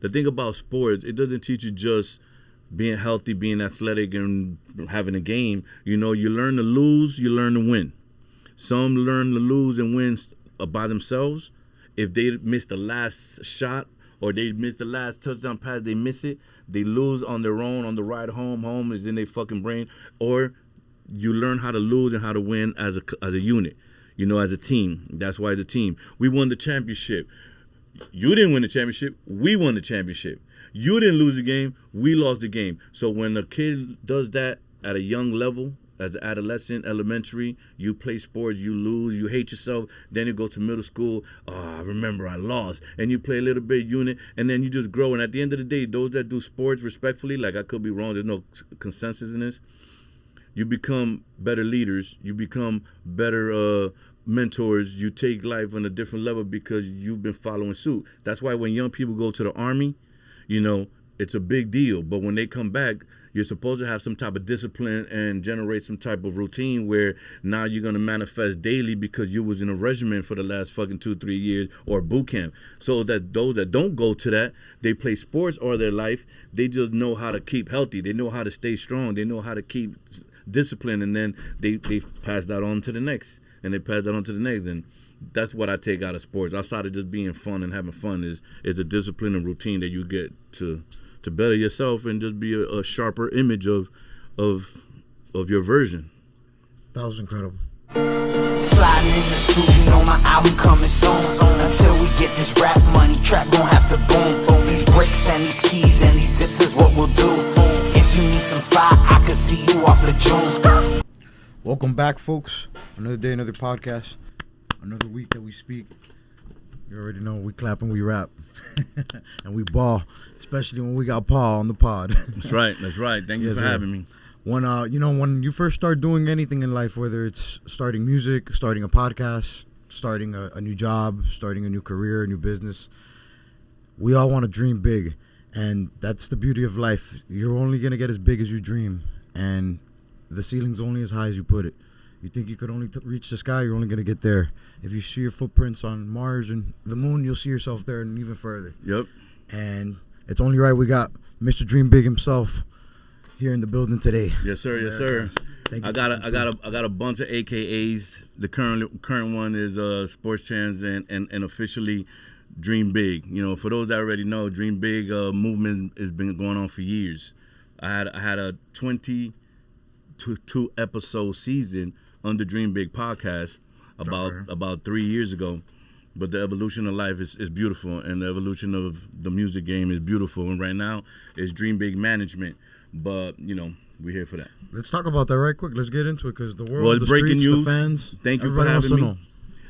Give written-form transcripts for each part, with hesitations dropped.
the thing about sports, it doesn't teach you just being healthy, being athletic, and having a game. You know, you learn to lose, you learn to win. Some learn to lose and win by themselves. If they miss the last shot or they miss the last touchdown pass, they miss it, they lose on their own on the ride home. Home is in their fucking brain. Or you learn how to lose and how to win as a unit, you know, as a team. That's why it's a team. We won the championship. You didn't win the championship. We won the championship. You didn't lose the game. We lost the game. So when a kid does that at a young level, as an adolescent, elementary, you play sports, you lose, you hate yourself. Then you go to middle school. Oh, I remember I lost. And you play a little bit unit, and then you just grow. And at the end of the day, those that do sports respectfully, like I could be wrong, there's no consensus in this, you become better leaders. You become better mentors. You take life on a different level because you've been following suit. That's why when young people go to the Army, you know, it's a big deal. But when they come back, you're supposed to have some type of discipline and generate some type of routine where now you're going to manifest daily because you was in a regimen for the last fucking 2-3 years or boot camp. So that those that don't go to that, they play sports all their life. They just know how to keep healthy. They know how to stay strong. They know how to keep discipline, and then they pass that on to the next, and they pass that on to the next. And that's what I take out of sports. Outside of just being fun and having fun is a discipline and routine that you get to better yourself and just be a sharper image of your version. That was incredible. Sliding in the studio, on my album coming soon. Until we get this rap money, trap gon' have to boom. These bricks and these keys and these zips is what we'll do. If you need some fire, I can see you off the Jones. Welcome back, folks. Another day, another podcast. Another week that we speak. You already know we clap and we rap. And we ball, especially when we got Paul on the pod. That's right. Thank you for having me. When you first start doing anything in life, whether it's starting music, starting a podcast, starting a new job, starting a new career, a new business, we all want to dream big. And that's the beauty of life. You're only going to get as big as you dream. And the ceiling's only as high as you put it. You think you could only reach the sky, you're only going to get there. If you see your footprints on Mars and the moon, you'll see yourself there and even further. Yep. And it's only right we got Mr. Dream Big himself here in the building today. Yes, sir. Yes, sir. Thank you. I got a bunch of AKAs. The current one is Sports Chance and officially Dream Big. You know, for those that already know, Dream Big movement has been going on for years. I had a 22 episode season on the Dream Big podcast about 3 years ago. But the evolution of life is beautiful, and the evolution of the music game is beautiful. And right now, it's Dream Big Management. But, you know, we're here for that. Let's talk about that right quick. Let's get into it because the world, the breaking streets, news. the fans, Thank you for having me.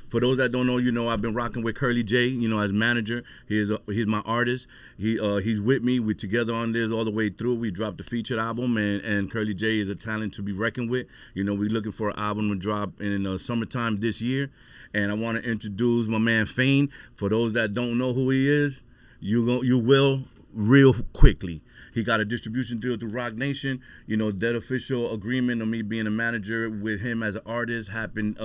For those that don't know, you know, I've been rocking with Curly J, you know, as manager. He's my artist. He's with me. We're together on this all the way through. We dropped the featured album, and Curly J is a talent to be reckoned with. You know, we're looking for an album to drop in summertime this year. And I want to introduce my man Fane. For those that don't know who he is, you will real quickly. He got a distribution deal through Rock Nation. You know, that official agreement of me being a manager with him as an artist happened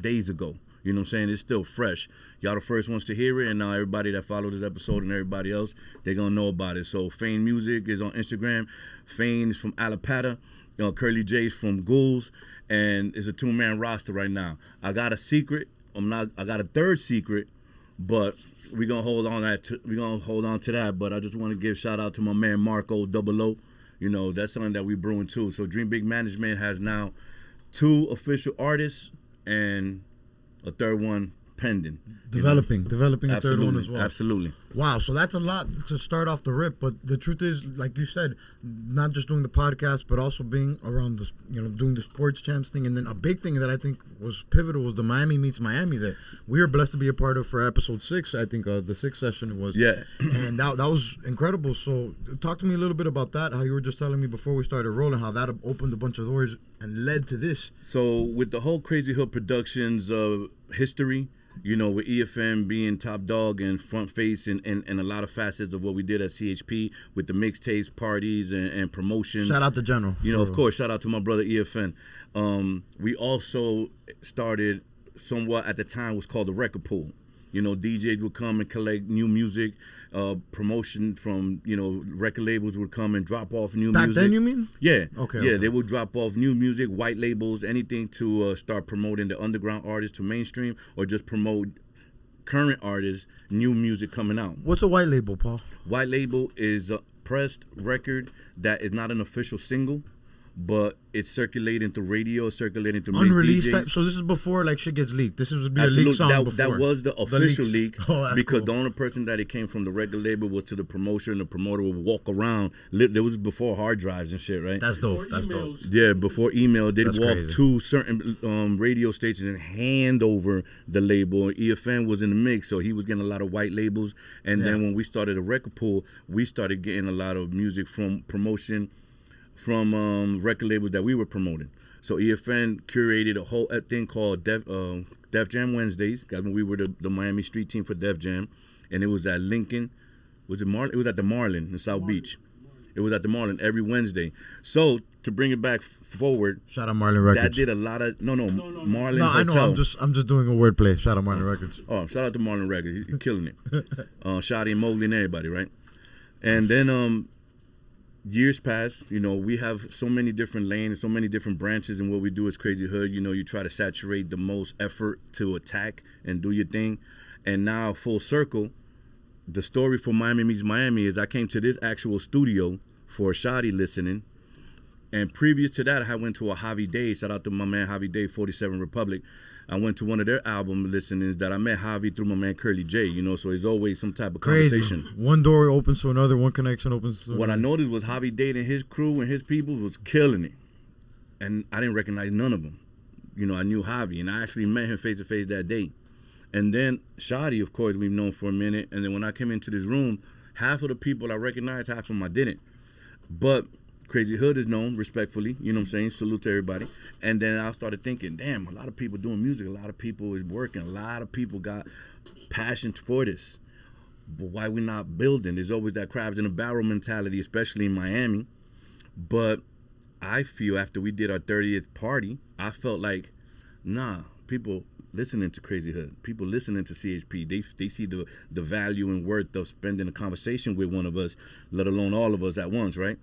days ago. You know what I'm saying? It's still fresh. Y'all the first ones to hear it, and now everybody that followed this episode and everybody else, they're going to know about it. So Fane Music is on Instagram. Fane is from Alapata. You know, Curly J's from Ghouls, and it's a two-man roster right now. I got a secret. I got a third secret, but we're going to hold on to that. But I just want to give shout out to my man Marco Double O. You know, that's something that we brewing too. So Dream Big Management has now 2 official artists and a third one pending. Developing a third one as well. Absolutely. Wow, so that's a lot to start off the rip, but the truth is, like you said, not just doing the podcast, but also being around this, you know, doing the Sports Champs thing, and then a big thing that I think was pivotal was the Miami Meets Miami that we were blessed to be a part of for episode 6. I think the 6th session was. Yeah. And that was incredible. So talk to me a little bit about that, how you were just telling me before we started rolling, how that opened a bunch of doors and led to this. So with the whole Crazy Hood Productions history, you know, with EFM being top dog and front face and a lot of facets of what we did at CHP with the mixtapes, parties, and promotions. Shout out to General. You know, of course, shout out to my brother EFN. We also started somewhat at the time was called the Record Pool. You know, DJs would come and collect new music. Promotion from, you know, record labels would come and drop off new music. Back then, you mean? Yeah. Okay. Yeah, they would drop off new music, white labels, anything to start promoting the underground artists to mainstream, or just promote current artists, new music coming out. What's a white label, Paul? White label is a pressed record that is not an official single, but it's circulating through radio, circulating through Unreleased DJs. type. So this is before like shit gets leaked. This would be a Absolutely. leak song that, before. that was the official leak, Oh, that's because cool. the only person that it came from the record label was to the promoter, and the promoter would walk around. There was before hard drives and shit, right? That's dope. That's dope. Yeah, before email, they'd That's walk crazy. to certain radio stations and hand over the label. EFN was in the mix, so he was getting a lot of white labels. And then when we started a record pool, we started getting a lot of music from promotion from record labels that we were promoting. So EFN curated a whole thing called Def Jam Wednesdays. That's when we were the Miami street team for Def Jam, and it was at Lincoln. Was it Marlin? It was at the Marlin in South Beach. It was at the Marlin every Wednesday. So to bring it back forward, Shout out Marlin Records. that did a lot of Marlin No, I Hotel. know. I'm just doing a wordplay. Shout out Marlin Records. Oh, shout out to Marlon Records. He's killing it. Shotty and Mowgli and everybody, right? And then years pass. You know, we have so many different lanes, so many different branches, and what we do is Crazy Hood. You know, you try to saturate the most effort to attack and do your thing. And now, full circle, the story for Miami Meets Miami is I came to this actual studio for Shotty listening. And previous to that, I went to a Javi Day. Shout out to my man Javi Day, 47 Republic. I went to one of their album listenings that I met Javi through my man Curly J, you know, so it's always some type of conversation. One door opens to another, one connection opens to What I another. noticed was Javi Day and his crew and his people was killing it. And I didn't recognize none of them. You know, I knew Javi, and I actually met him face to face that day. And then Shotty, of course, we've known for a minute. And then when I came into this room, half of the people I recognized, half of them I didn't. But Crazy Hood is known, respectfully, you know what I'm saying? Salute to everybody. And then I started thinking, damn, a lot of people doing music, a lot of people is working, a lot of people got passion for this. But why we not building? There's always that crabs in a barrel mentality, especially in Miami. But I feel after we did our 30th party, I felt like, nah, people listening to Crazy Hood, people listening to CHP, they see the value and worth of spending a conversation with one of us, let alone all of us at once, right?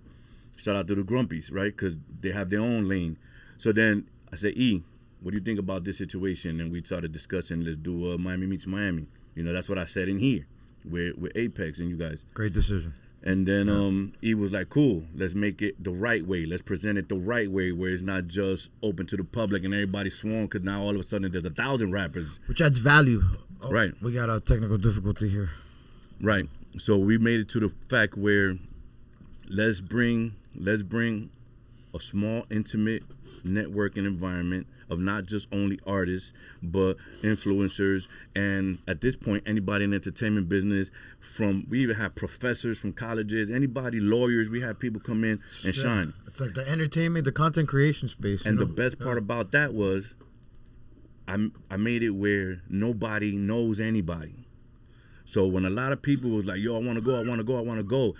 Shout out to the Grumpies, right? Because they have their own lane. So then I said, E, what do you think about this situation? And we started discussing, let's do Miami Meets Miami. You know, that's what I said in here with Apex and you guys. Great decision. And then E was like, cool, let's make it the right way. Let's present it the right way where it's not just open to the public and everybody sworn, because now all of a sudden there's 1,000 rappers. Which adds value. Oh, Right. We got a technical difficulty here. Right. So we made it to the fact where let's bring a small, intimate networking environment of not just only artists, but influencers, and at this point, anybody in the entertainment business. We even have professors from colleges, anybody, lawyers. We have people come in and shine. It's like the entertainment, the content creation space. And the best part about that was I made it where nobody knows anybody. So when a lot of people was like, yo, I want to go,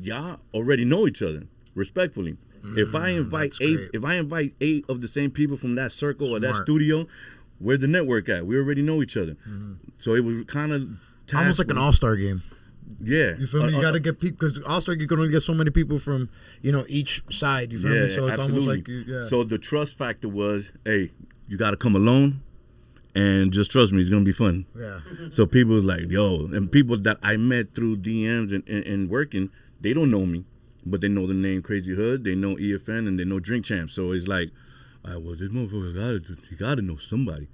y'all already know each other, respectfully. If I invite eight of the same people from that circle or that studio, where's the network at? We already know each other. So it was kind of almost like an all-star game. Yeah. You feel me? You got to get people, because all-star, you can only get so many people from, each side. You feel me? So it's absolutely. almost like, So the trust factor was, hey, you got to come alone and just trust me, it's going to be fun. Yeah. So people was like, yo, and people that I met through DMs and working, they don't know me, but they know the name Crazy Hood, they know EFN, and they know DreamChamp. So it's like, all right, well, this motherfucker you got to know somebody.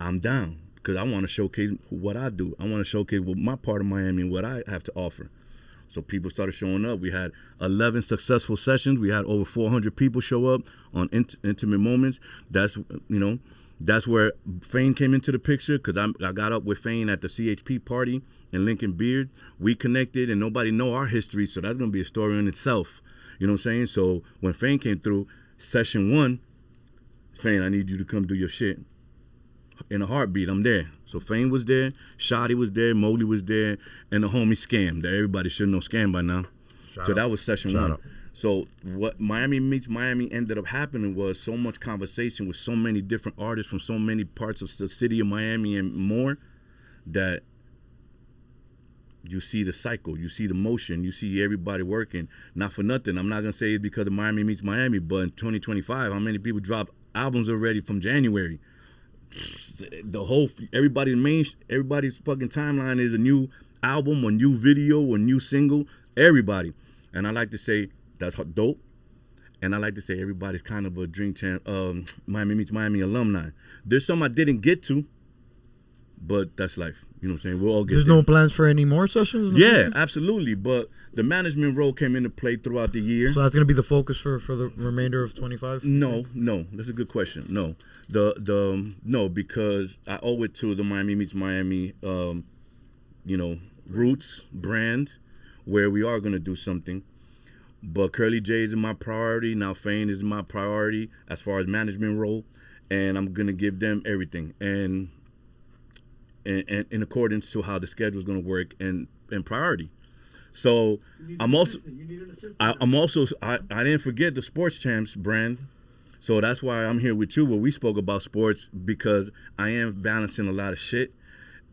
I'm down, because I want to showcase what I do. I want to showcase what my part of Miami and what I have to offer. So people started showing up. We had 11 successful sessions. We had over 400 people show up on intimate moments. That's where Fane came into the picture, because I got up with Fane at the CHP party in Lincoln Beard. We connected, and nobody know our history, so that's going to be a story in itself. You know what I'm saying? So when Fane came through, session 1, Fane, I need you to come do your shit. In a heartbeat, I'm there. So Fane was there, Shotty was there, Mowgli was there, and the homie Scam. That everybody should know Scam by now. That was session 1. So what Miami Meets Miami ended up happening was so much conversation with so many different artists from so many parts of the city of Miami and more, that you see the cycle, you see the motion, you see everybody working. Not for nothing, I'm not gonna say it's because of Miami Meets Miami, but in 2025, how many people dropped albums already from January? Everybody's fucking timeline is a new album, a new video, a new single, everybody. And I like to say that's dope. And I like to say everybody's kind of a DreamChamp, Miami Meets Miami alumni. There's some I didn't get to, but that's life. You know what I'm saying? We'll all get There's there. no plans for any more sessions? Yeah, absolutely. But the management role came into play throughout the year. So that's going to be the focus for the remainder of 25? No, that's a good question. No, no, because I owe it to the Miami Meets Miami, roots brand, where we are gonna do something. But Curly J is my priority. Now Fane is my priority as far as management role, and I'm gonna give them everything and in accordance to how the schedule is gonna work and priority. So I didn't forget the Sports Champs brand. So that's why I'm here with you where we spoke about sports, because I am balancing a lot of shit,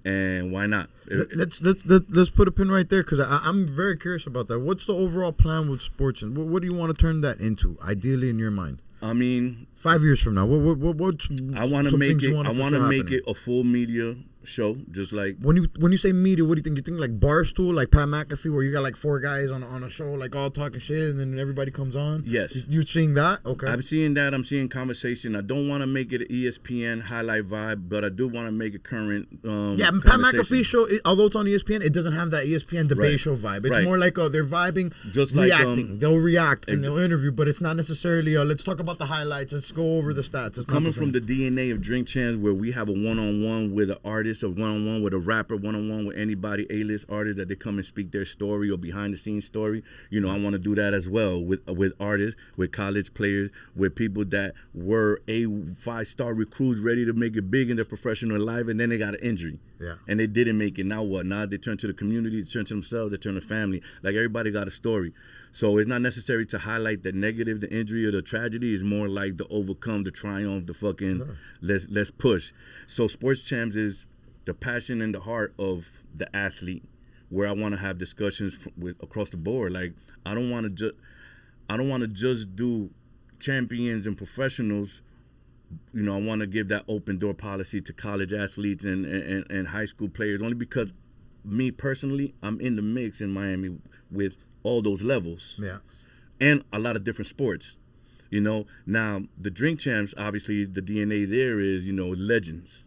and why not? Let's put a pin right there, because I'm very curious about that. What's the overall plan with sports, and what do you want to turn that into, ideally, in your mind? I mean, 5 years from now, what I want to make it. I want to make it a full media show, just like when you say media, what do you think? You think like Barstool, like Pat McAfee, where you got like 4 guys on a show, like all talking shit, and then everybody comes on? Yes. You're seeing that? Okay. I'm seeing that. I'm seeing conversation. I don't want to make it an ESPN highlight vibe, but I do want to make it current. Yeah, Pat McAfee show, although it's on ESPN, it doesn't have that ESPN debate show vibe. It's more like they're vibing, just reacting. They'll react and they'll interview, but it's not necessarily let's talk about the highlights. Let's go over the stats. It's coming from the DNA of DreamChamp, where we have a one-on-one with an artist, or one-on-one with a rapper, one-on-one with anybody, A-list artist, that they come and speak their story or behind-the-scenes story. I want to do that as well with artists, with college players, with people that were 5-star recruits ready to make it big in their professional life, and then they got an injury. Yeah. And they didn't make it. Now what? Now they turn to the community, they turn to themselves, they turn to family. Like, everybody got a story. So it's not necessary to highlight the negative, the injury, or the tragedy. It's more like the overcome, the triumph, the fucking let's push. So Sports Champs is the passion and the heart of the athlete, where I want to have discussions across the board. Like, I don't want to just do champions and professionals. I want to give that open door policy to college athletes and high school players, only because me personally, I'm in the mix in Miami with all those levels. Yeah. And a lot of different sports. Now the DreamChamps, obviously the DNA there is, legends.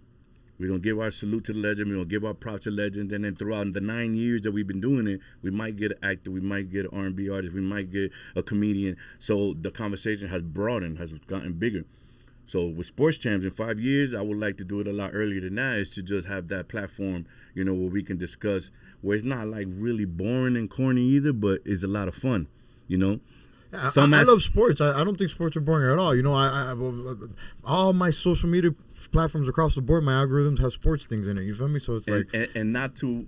We're going to give our salute to the legend. We're going to give our props to legends. And then throughout the 9 years that we've been doing it, we might get an actor, we might get an R&B artist, we might get a comedian. So the conversation has broadened, has gotten bigger. So with Sports Champs in 5 years, I would like to do it a lot earlier than that, is to just have that platform, where we can discuss, where it's not like really boring and corny either, but it's a lot of fun, Yeah, I love sports. I don't think sports are boring at all. I all my social media platforms across the board, my algorithms have sports things in it. You feel me? So it's and not to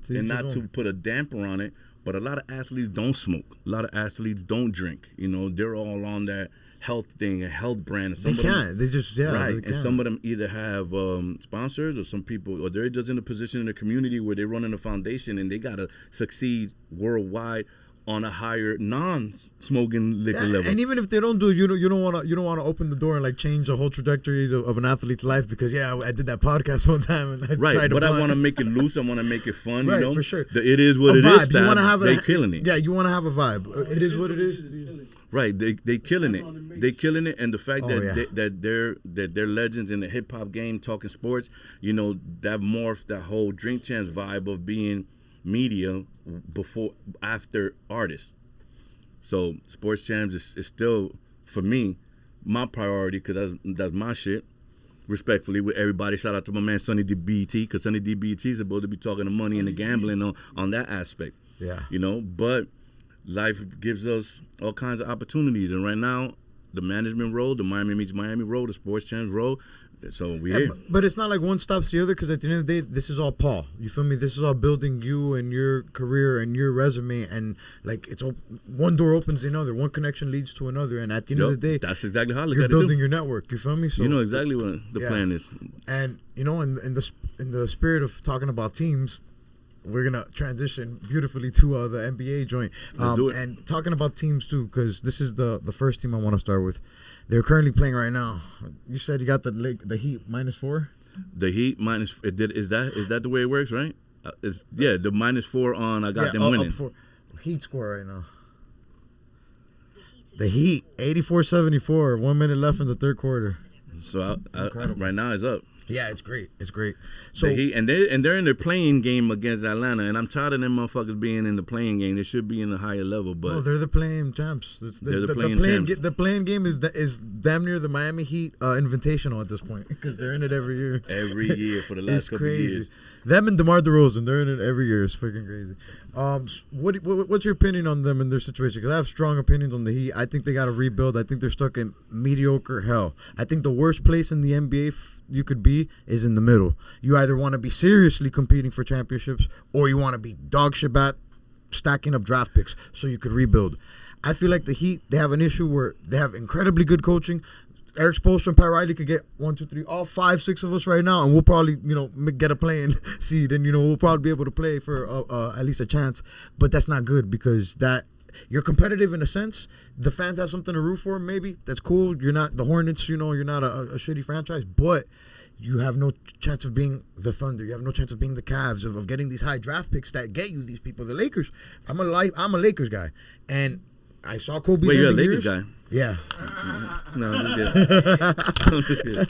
put a damper on it, but a lot of athletes don't smoke. A lot of athletes don't drink. They're all on that health thing, a health brand. And some they can't. They just right. They and some of them either have sponsors, or some people, or they're just in a position in the community where they're running a foundation and they gotta succeed worldwide on a higher non-smoking liquor level. And even if they don't do, you don't want to open the door and like change the whole trajectories of an athlete's life, because I did that podcast one time and I tried to but I want to make it loose. I want to make it fun. Right, for sure. It is what it is. You want to have they killing it. Yeah, you want to have a vibe. It is what it is. Right, they killing it. They killing it, and the fact that they're legends in the hip hop game, talking sports. That morphed that whole DreamChamps vibe of being media after artists. So Sports Champs is still, for me, my priority, because that's my shit. Respectfully, with everybody, shout out to my man Sonny DBT, because Sonny DBT is supposed to be talking the money and the gambling on that aspect. Yeah. But life gives us all kinds of opportunities, and right now, the management role, the Miami Meets Miami role, the Sports Champs role, So we here. But it's not like one stops the other, because at the end of the day, this is all Paul. You feel me? This is all building you and your career and your resume, and like it's one door opens the other, one connection leads to another, and at the end of the day, that's exactly how I look you're at it building too. your network. You feel me? So you know exactly what the plan is. And you know, in the spirit of talking about teams, we're gonna transition beautifully to the NBA joint. Let's do it. And talking about teams too, because this is the first team I want to start with. They're currently playing right now. You said you got the Heat -4. The Heat minus. Is that the way it works, right? The -4 on. I got them winning. Heat score right now. The Heat 84-74. 1 minute left in the third quarter. So right now it's up. Yeah, it's great. It's great. So the Heat, and they're in their playing game against Atlanta, and I'm tired of them motherfuckers being in the playing game. They should be in a higher level, but they're the playing champs. They're the playing champs. The playing game is damn near the Miami Heat Invitational at this point, because they're in it every year. Every year for the last couple of years. Them and DeMar DeRozan, they're in it every year. It's freaking crazy. What's your opinion on them and their situation? Because I have strong opinions on the Heat. I think they got to rebuild. I think they're stuck in mediocre hell. I think the worst place in the NBA you could be is in the middle. You either want to be seriously competing for championships, or you want to be dog shit bat stacking up draft picks so you could rebuild. I feel like the Heat, they have an issue where they have incredibly good coaching. Eric Spoelstra and Pat Riley could get 1, 2, 3, all 5, 6 of us right now, and we'll probably, get a playing seed, and we'll probably be able to play for at least a chance. But that's not good, because you're competitive in a sense. The fans have something to root for. Maybe that's cool. You're not the Hornets. You're not a shitty franchise, but you have no chance of being the Thunder. You have no chance of being the Cavs, of getting these high draft picks that get you these people. The Lakers. I'm a Lakers guy, and I saw Kobe's. Wait, you're a Lakers guy? Yeah. No, I'm just kidding.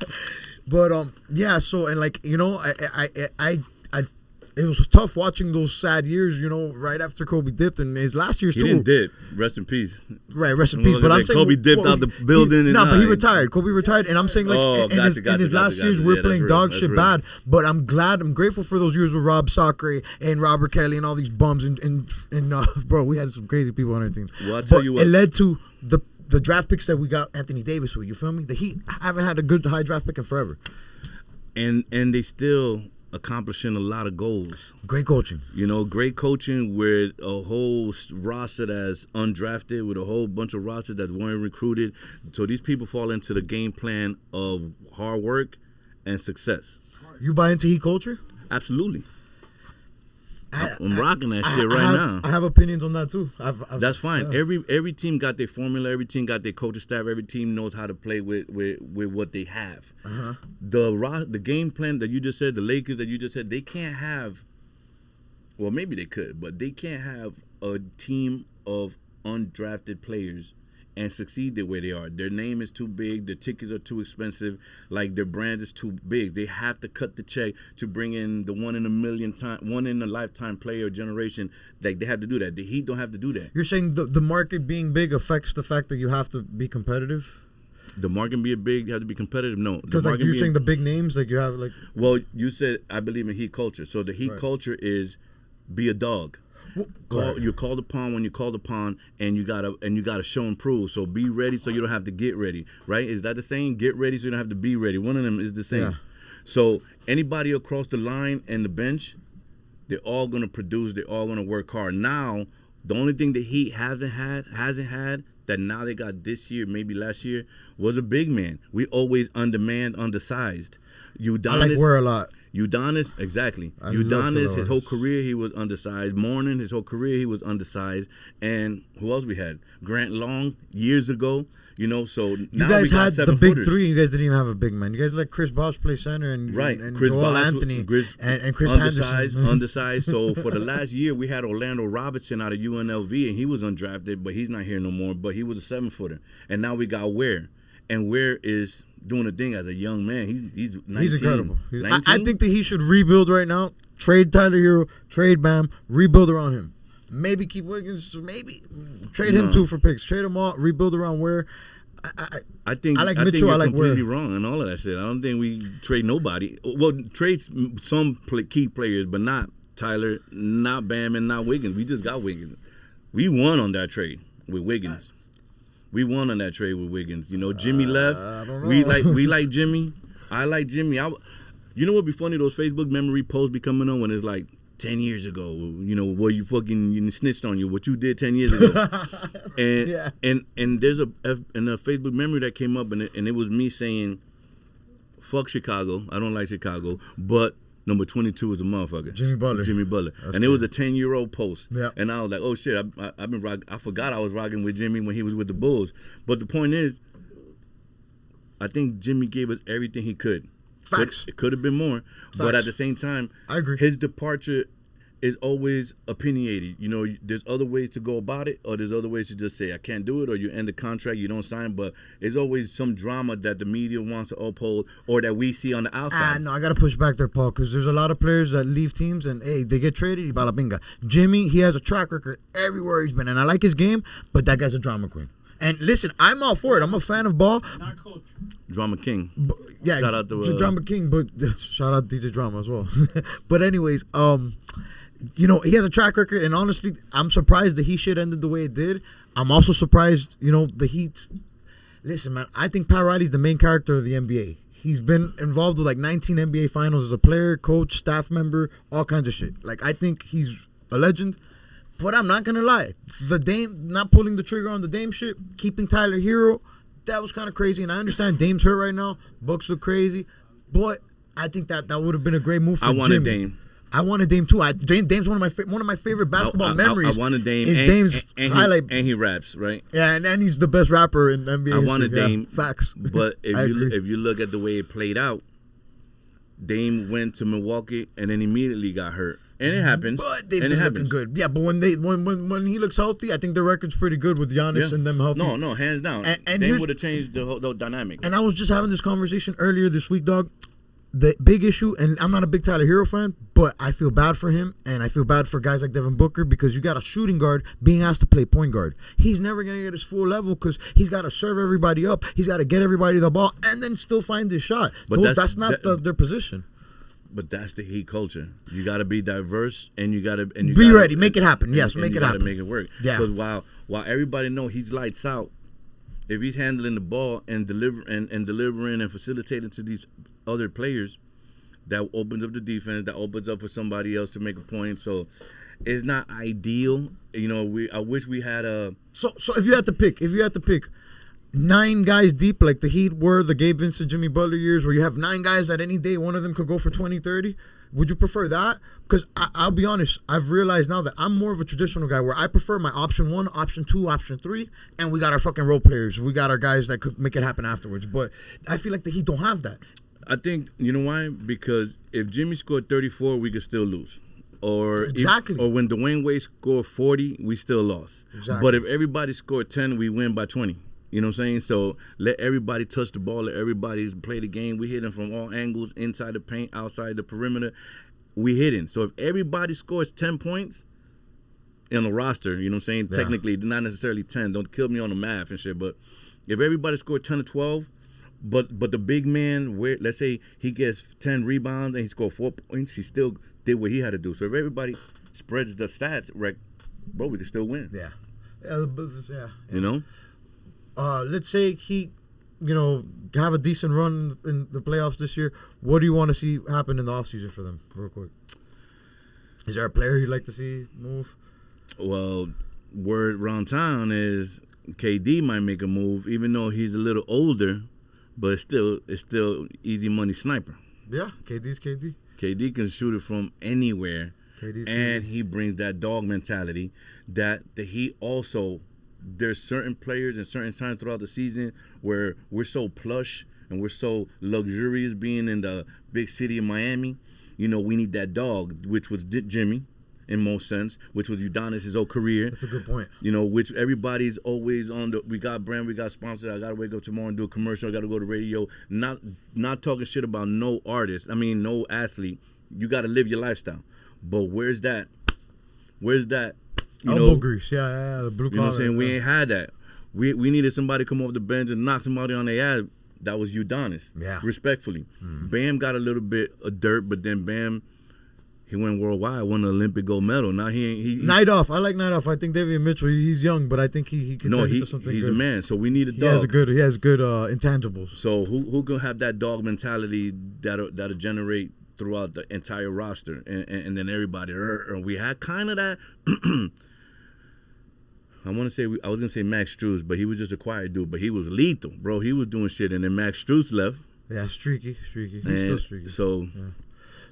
But yeah. So, and I it was tough watching those sad years, right after Kobe dipped, and his last years too. He didn't dip. Rest in peace. Right, rest in peace. But I'm saying Kobe dipped out the building. But he retired. Kobe retired, and I'm saying in his last years we're playing dog shit bad. But I'm grateful for those years with Rob Sacre and Robert Kelly and all these bums and bro, we had some crazy people on our team. Well, I'll tell you what. It led to the draft picks that we got Anthony Davis with. You feel me? The Heat haven't had a good high draft pick in forever. And they still accomplishing a lot of goals. Great coaching. Great coaching with a whole roster that's undrafted, with a whole bunch of rosters that weren't recruited. So these people fall into the game plan of hard work and success. You buy into Heat culture? Absolutely. I'm rocking that shit right now. I have opinions on that too. That's fine. Yeah. Every team got their formula. Every team got their coaching staff. Every team knows how to play with what they have. Uh-huh. The game plan that you just said, the Lakers that you just said, they can't have. Well, maybe they could, but they can't have a team of undrafted players and succeed the way they are. Their name is too big. Their tickets are too expensive. Like, their brand is too big. They have to cut the check to bring in the one in a lifetime player generation. Like, they have to do that. The Heat don't have to do that. You're saying the market being big affects the fact that you have to be competitive? The market being big, you have to be competitive? No. Because you're saying the big names, like you have like. Well, you said I believe in Heat culture. So the Heat culture is be a dog. You're called upon when you're called upon, and you gotta show and prove. So be ready, so you don't have to get ready, right? Is that the saying? Get ready, so you don't have to be ready. One of them is the same. Yeah. So anybody across the line and the bench, they're all gonna produce. They're all gonna work hard. Now, the only thing the Heat hasn't had that now they got this year, maybe last year, was a big man. We always undermanned, undersized. I like Ware a lot. Udonis, exactly. Udonis, his whole career, he was undersized. Mourning, his whole career, he was undersized. And who else we had? Grant Long, years ago. So now you guys we got had seven the big footers. three. You guys didn't even have a big man. You guys let Chris Bosh play center and Chris Joel Bosh, Anthony and Chris Henderson. Undersized. So for the last year, we had Orlando Robertson out of UNLV, and he was undrafted, but he's not here no more. But he was a 7-footer. And now we got Ware. And Ware is doing a thing as a young man. He's 19. He's incredible. I think that he should rebuild right now. Trade Tyler Hero, trade Bam, rebuild around him. Maybe keep Wiggins. Maybe trade him too for picks. Trade him all. Rebuild around Ware. I think Mitchell. You're I like completely Ware. wrong and all of that shit. I don't think we trade nobody. Well, trade some key players, but not Tyler, not Bam, and not Wiggins. We just got Wiggins. We won on that trade with Wiggins. We won on that trade with Wiggins. Jimmy left. I don't know. We like Jimmy, I like Jimmy. You know what be funny? Those Facebook memory posts be coming on when it's like 10 years ago. You know, where you fucking snitched on you, what you did 10 years ago. and there's a Facebook memory that came up, and it was me saying, fuck Chicago. I don't like Chicago, but number 22 is a motherfucker. Jimmy Butler. And it was a 10-year-old post. Yep. And I was like, oh shit, I've been rock. I forgot I was rocking with Jimmy when he was with the Bulls. But the point is, I think Jimmy gave us everything he could. Facts. It could have been more. Facts. But at the same time, I agree. His departure is always opinionated. You know, there's other ways to go about it, or there's other ways to just say, I can't do it, or you end the contract, you don't sign. But there's always some drama that the media wants to uphold, or that we see on the outside. No, I got to push back there, Paul, because there's a lot of players that leave teams and, hey, they get traded, y balabinga. Jimmy, he has a track record everywhere he's been, and I like his game, but that guy's a drama queen. And listen, I'm all for it. I'm a fan of ball. Not culture. Drama King. Yeah, shout out to Drama King, but shout out DJ Drama as well. But anyways, you know, he has a track record, and honestly, I'm surprised the Heat shit ended the way it did. I'm also surprised, you know, the Heat. Listen, man, I think Pat Riley's the main character of the NBA. He's been involved with like 19 NBA finals as a player, coach, staff member, all kinds of shit. Like, I think he's a legend. But I'm not going to lie. The Dame, not pulling the trigger on the Dame shit, keeping Tyler Hero, that was kind of crazy. And I understand Dame's hurt right now. Bucks look crazy. But I think that would have been a great move for Jimmy. I wanted Dame. I wanted Dame too. Dame's one of my favorite basketball memories. I wanted Dame. Is Dame's highlight. And he raps, right? Yeah, and he's the best rapper in NBA history. I wanted Dame. Facts. But if you look at the way it played out, Dame went to Milwaukee and then immediately got hurt. And it happens. But they've been looking good. Yeah, but when he looks healthy, I think the record's pretty good with Giannis and them healthy. No, hands down. And Dame would have changed the whole dynamic. And I was just having this conversation earlier this week, dog. The big issue, and I'm not a big Tyler Hero fan, but I feel bad for him, and I feel bad for guys like Devin Booker, because you got a shooting guard being asked to play point guard. He's never going to get his full level because he's got to serve everybody up. He's got to get everybody the ball and then still find his shot. But that's not their position. But that's the Heat culture. You got to be diverse, and you got to be ready. Make it happen. Yes, make it happen. Make it work. Yeah. Because while everybody know he's lights out, if he's handling the ball and delivering and facilitating to these other players, that opens up the defense. That opens up for somebody else to make a point. So it's not ideal. You know, I wish we had a. So if you had to pick 9 guys deep, like the Heat were the Gabe Vincent, Jimmy Butler years, where you have 9 guys that any day one of them could go for 20, 30. Would you prefer that? Because I'll be honest, I've realized now that I'm more of a traditional guy where I prefer my option 1, option 2, option 3, and we got our fucking role players. We got our guys that could make it happen afterwards. But I feel like the Heat don't have that. I think, you know why? Because if Jimmy scored 34, we could still lose. Or when Dwayne Wade scored 40, we still lost. Exactly. But if everybody scored 10, we win by 20. You know what I'm saying? So let everybody touch the ball. Let everybody play the game. We hit them from all angles, inside the paint, outside the perimeter. We hitting. So if everybody scores 10 points on the roster, you know what I'm saying? Yeah. Technically, not necessarily 10. Don't kill me on the math and shit. But if everybody scored 10 or 12, but the big man, let's say he gets 10 rebounds and he scored 4 points, he still did what he had to do. So if everybody spreads the stats, bro, we can still win. Yeah. You know? Let's say he, have a decent run in the playoffs this year. What do you want to see happen in the offseason for them, real quick? Is there a player you'd like to see move? Well, word around town is KD might make a move, even though he's a little older, but it's still easy money sniper. Yeah, KD's KD. KD can shoot it from anywhere, and he brings that dog mentality that the Heat also. There's certain players and certain times throughout the season where we're so plush and we're so luxurious being in the big city of Miami. You know, we need that dog, which was Jimmy in most sense, which was Udonis his whole career. That's a good point. You know, which everybody's always on we got brand, we got sponsored. I got to wake up tomorrow and do a commercial. I got to go to radio. Not talking shit about no artist. I mean, no athlete. You got to live your lifestyle. But where's that? Elbow grease, the blue collar. You know what I'm saying? We ain't had that. We needed somebody to come off the bench and knock somebody on their ass. That was Udonis. Yeah. Respectfully. Bam got a little bit of dirt, but then Bam He went worldwide, won an Olympic gold medal. Now he Night Off. I like Night Off. I think Davian Mitchell. He's young, but I think he can turn into something he's good. a man. So we need a dog. He has good intangibles. So who gonna have that dog mentality that'll generate throughout the entire roster, and then everybody. We had kind of that. I was gonna say Max Strus, but he was just a quiet dude. But he was lethal, bro. He was doing shit, and then Max Strus left. Yeah, streaky. He's still streaky. So. Yeah.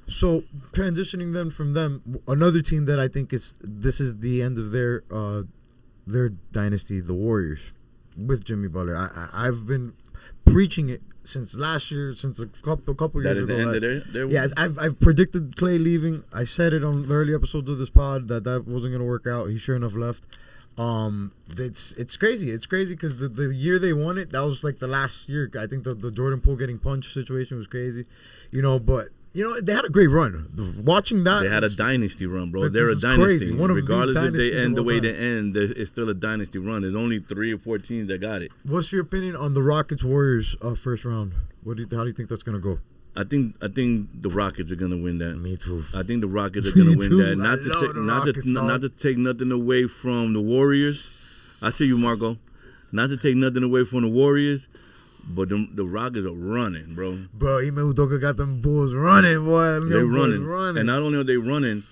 So transitioning then from them, another team that I think this is the end of their dynasty, the Warriors, with Jimmy Butler. I've been preaching it since last year, since a couple years ago. That is the end of their yeah, I've predicted Clay leaving. I said it on the early episodes of this pod that wasn't gonna work out. He sure enough left. It's crazy. It's crazy because the year they won it, that was like the last year. I think the Jordan Poole getting punched situation was crazy, but. They had a great run. Watching that, they had a dynasty run, bro. They're a dynasty. Regardless if they end the way they end, it's still a dynasty run. There's only 3 or 4 teams that got it. What's your opinion on the Rockets Warriors first round? How do you think that's gonna go? I think the Rockets are gonna win that. Me too. I think the Rockets are gonna win that. Not to take nothing away from the Warriors. I see you, Marco. Not to take nothing away from the Warriors. But the Rockets are running, bro. Bro, Ime Udoka got them Bulls running, boy. They're running. And not only are they running,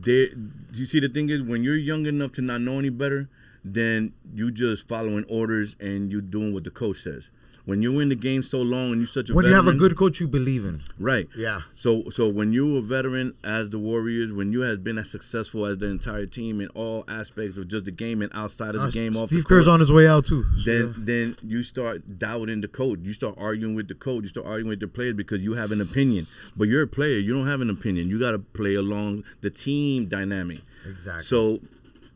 you see, the thing is, when you're young enough to not know any better, then you just following orders and you doing what the coach says. When you're in the game so long and you're such a veteran, you have a good coach you believe in. Right. Yeah. So when you're a veteran as the Warriors, when you have been as successful as the entire team in all aspects of just the game and outside of the game, Steve Kerr's on his way out too. Then you start doubting the coach. You start arguing with the coach. You start arguing with the players because you have an opinion. But you're a player. You don't have an opinion. You got to play along the team dynamic. Exactly. So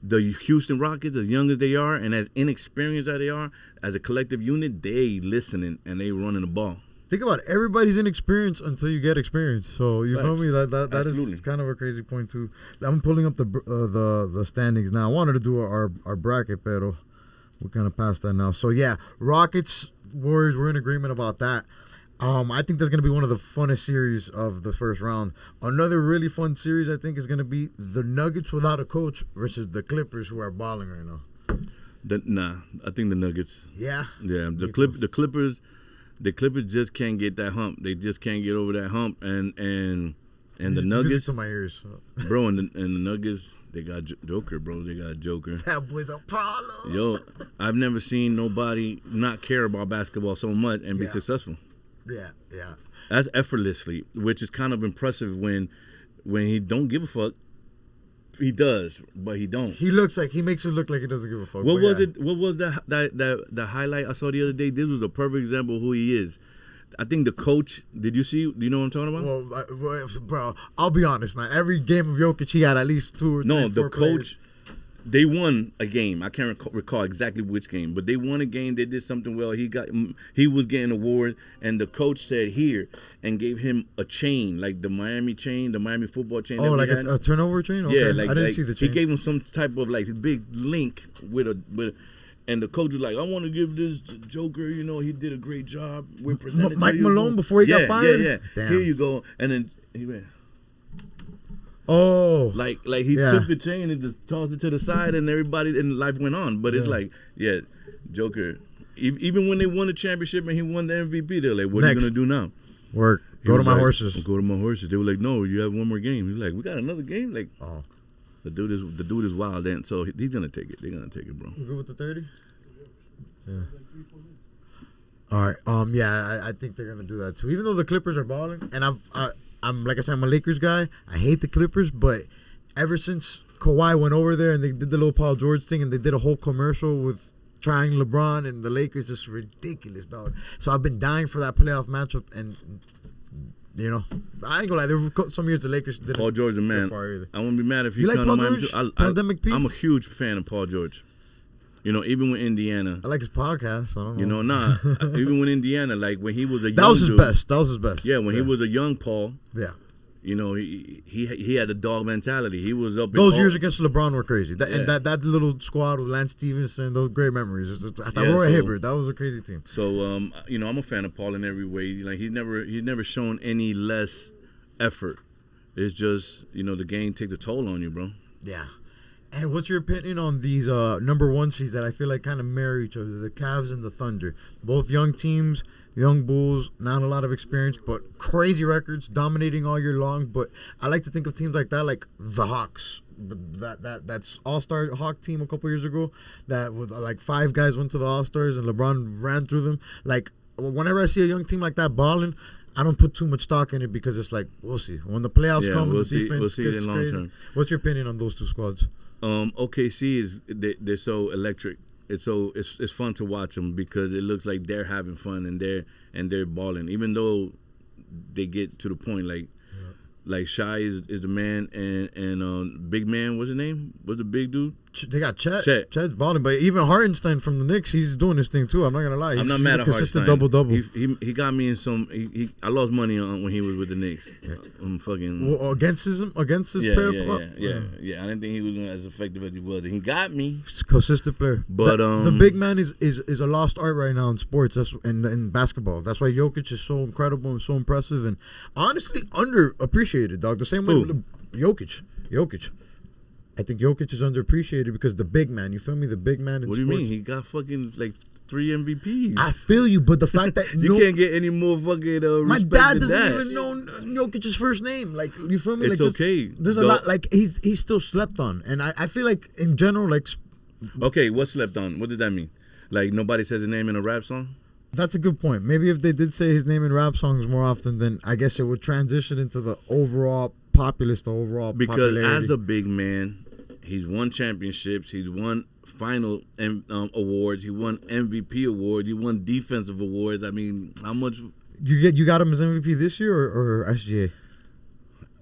the Houston Rockets, as young as they are and as inexperienced as they are, as a collective unit, they listening and they running the ball. Think about it. Everybody's inexperienced until you get experience. So you feel me? That is kind of a crazy point too. I'm pulling up the standings now. I wanted to do our bracket, pero we're kind of past that now. So yeah, Rockets, Warriors, we're in agreement about that. I think that's going to be one of the funnest series of the first round. Another really fun series, I think, is going to be the Nuggets without a coach versus the Clippers, who are balling right now. I think the Nuggets. Yeah? Yeah, the Clippers just can't get that hump. They just can't get over that hump. And the Nuggets. Music to my ears. Bro, and the Nuggets, they got Joker, bro. They got Joker. That boy's a problem. Yo, I've never seen nobody not care about basketball so much and be successful. Yeah. That's effortlessly, which is kind of impressive when he don't give a fuck. He does, but he don't. He makes it look like he doesn't give a fuck. What was it? What was the highlight I saw the other day? This was a perfect example of who he is. I think the coach. Did you see? Do you know what I'm talking about? Well, bro, I'll be honest, man. Every game of Jokic, he had at least 2 or 3. No, the players. coach. They won a game. I can't recall exactly which game, but they won a game. They did something well. He was getting an award, and the coach said here and gave him a chain, like the Miami chain, the Miami football chain. Oh, like a turnover chain? Okay. Yeah, I didn't see the chain. He gave him some type of like big link with and the coach was like, I want to give this to Joker. He did a great job. We're presenting Mike Malone before he got fired. Yeah. Damn. Here you go, and then he went. Oh, like he took the chain and just tossed it to the side, and everybody and life went on. But it's like, Joker. Even when they won the championship and he won the MVP, they're like, "What are you gonna do now?" Work. Go to my horses. Go to my horses. They were like, "No, you have one more game." He's like, "We got another game." Like, the dude is wild, and so he's gonna take it. They're gonna take it, bro. You good with the 30? Yeah. All right. I think they're gonna do that too. Even though the Clippers are balling, and I'm like I said, I'm a Lakers guy. I hate the Clippers, but ever since Kawhi went over there and they did the little Paul George thing and they did a whole commercial with trying LeBron and the Lakers, just ridiculous, dog. So I've been dying for that playoff matchup, and I ain't gonna lie. There were some years the Lakers didn't. Come. Paul George, a man. I won't be mad if he like come Paul to Miami. George? Pandemic Pete? I'm a huge fan of Paul George. Even with Indiana. I like his podcast. I don't know. Even with Indiana, like when he was a young That was his dude, best. That was his best. Yeah, when he was a young Paul. Yeah. He had a dog mentality. He was up. Those years against LeBron were crazy. And that little squad with Lance Stevenson, those great memories. I thought Roy Hibbert, that was a crazy team. So I'm a fan of Paul in every way. Like he's never shown any less effort It's just, the game takes a toll on you, bro. Yeah. And what's your opinion on these number one seeds that I feel like kind of marry each other, the Cavs and the Thunder? Both young teams, young Bulls, not a lot of experience, but crazy records, dominating all year long. But I like to think of teams like that, like the Hawks. That's All-Star Hawk team a couple years ago. That with like 5 guys went to the All-Stars and LeBron ran through them. Like whenever I see a young team like that balling, I don't put too much stock in it because it's like we'll see when the playoffs come. We'll and the defense gets long crazy. term. What's your opinion on those two squads? OKC is they're so electric. It's fun to watch them because it looks like they're having fun and they're balling. Even though they get to the point like Shai is the man and big man, what's his name? What's the big dude? They got Chet. Chet. Chet's balling, but even Hartenstein from the Knicks, he's doing this thing too. I'm not gonna lie. I'm not mad at consistent Hartenstein. double. He got me in some. I lost money on when he was with the Knicks. Yeah. I'm fucking against his player. Yeah. I didn't think he was gonna as effective as he was, and he got me. Consistent player. But the big man is a lost art right now in sports. That's in basketball. That's why Jokic is so incredible and so impressive, and honestly underappreciated, dog. The same way with Jokic. I think Jokic is underappreciated because the big man. You feel me? The big man in What do you sports. mean? He got fucking like 3 MVPs. I feel you, but the fact that you can't get any more fucking my respect dad than doesn't that. even know Jokic's first name. Like, you feel me? It's like, okay. There's a lot. Like, he's still slept on, and I feel like in general, like. Okay, what slept on? What does that mean? Like nobody says his name in a rap song? That's a good point. Maybe if they did say his name in rap songs more often, then I guess it would transition into the overall populace, the overall because popularity. as a big man, he's won championships. He's won final awards. He won MVP awards. He won defensive awards. I mean, how much? You got him as MVP this year or SGA?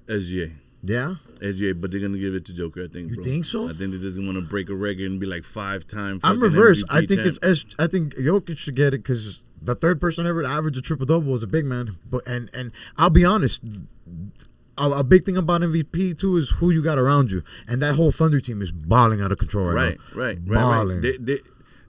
SGA. Yeah? SGA, but they're going to give it to Joker, I think, bro. You think so? I think they just want to break a record and be like 5-time I'm reverse. MVP I think champ. I think Jokic should get it because the third person ever to average a triple-double was a big man. But and I'll be honest, a big thing about MVP too is who you got around you, and that whole Thunder team is balling out of control right now. Right. Balling.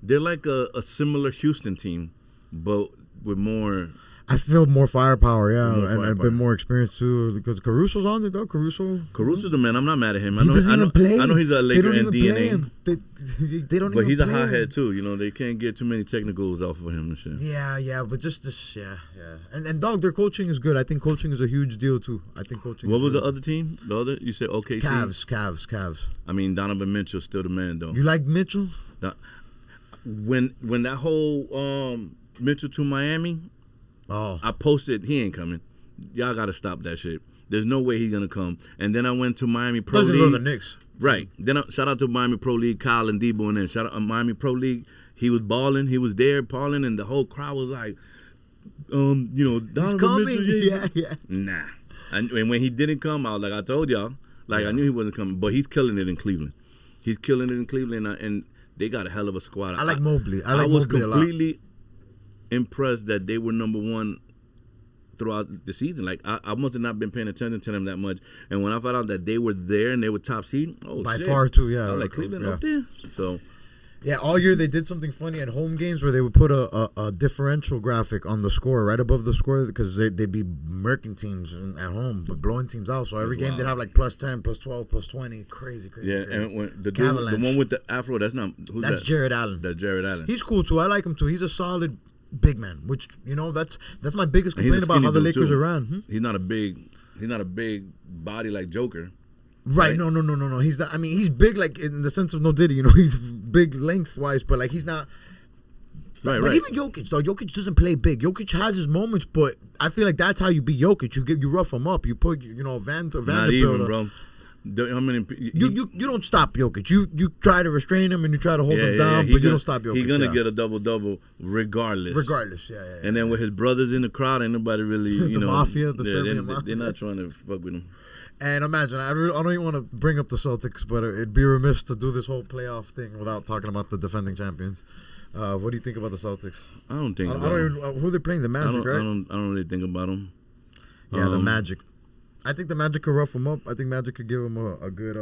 They're like a similar Houston team, but with more. I feel more firepower, More and a bit more experience too. Because Caruso's on there, though. Caruso's the man. I'm not mad at him. He doesn't even play. I know he's a Laker in DNA. They don't. But even he's a play hothead him. too. They can't get too many technicals off of him and shit. Yeah. But just this, yeah. And dog, their coaching is good. I think coaching is a huge deal too. I think coaching. What is was good. the other team? The other you said OKC. Cavs. I mean Donovan Mitchell's still the man though. You like Mitchell? When that whole Mitchell to Miami. Oh. I posted, he ain't coming. Y'all got to stop that shit. There's no way he's going to come. And then I went to Miami Pro Doesn't League. go to the Knicks. Right. Then shout out to Miami Pro League, Kyle and Debo. And then shout out to Miami Pro League. He was balling. He was there balling. And the whole crowd was like, He's coming. Mitchell, Yeah. Nah. And when he didn't come, I was like, I told y'all. I knew he wasn't coming. But he's killing it in Cleveland. And they got a hell of a squad. I like Mobley. I was Mobley a lot. completely impressed that they were number one throughout the season. Like I must have not been paying attention to them that much. And when I found out that they were there and they were top seed, by shit. far too, yeah. I was like Cleveland up there. So yeah, all year they did something funny at home games where they would put a differential graphic on the score right above the score because they'd be murking teams at home but blowing teams out. So every game they'd have like +10, +12, +20. Crazy. Yeah, crazy. and when the one with the afro, that's that? Jared Allen. That's Jared Allen. He's cool too. I like him too. He's a solid big man, which that's my biggest complaint about how the Lakers are ran. He's not a big body like Joker. Right. No. He's not. I mean, he's big like in the sense of no Diddy. He's big lengthwise, but like he's not. Right. But even Jokic, though, Jokic doesn't play big. Jokic has his moments, but I feel like that's how you beat Jokic. You rough him up. You put Vanderbilt. Not even, bro. How many? You don't stop Jokic. You try to restrain him and you try to hold him down, but you don't stop Jokic. He's gonna get a double regardless. Yeah. And then with his brothers in the crowd, ain't nobody really the mafia, the Serbian they're mafia. not trying to fuck with him. And imagine, I don't even want to bring up the Celtics, but it'd be remiss to do this whole playoff thing without talking about the defending champions. What do you think about the Celtics? I don't think. Who they're playing? The Magic, right? I don't really think about them. Yeah, the Magic. I think the Magic could rough them up. I think Magic could give them a good.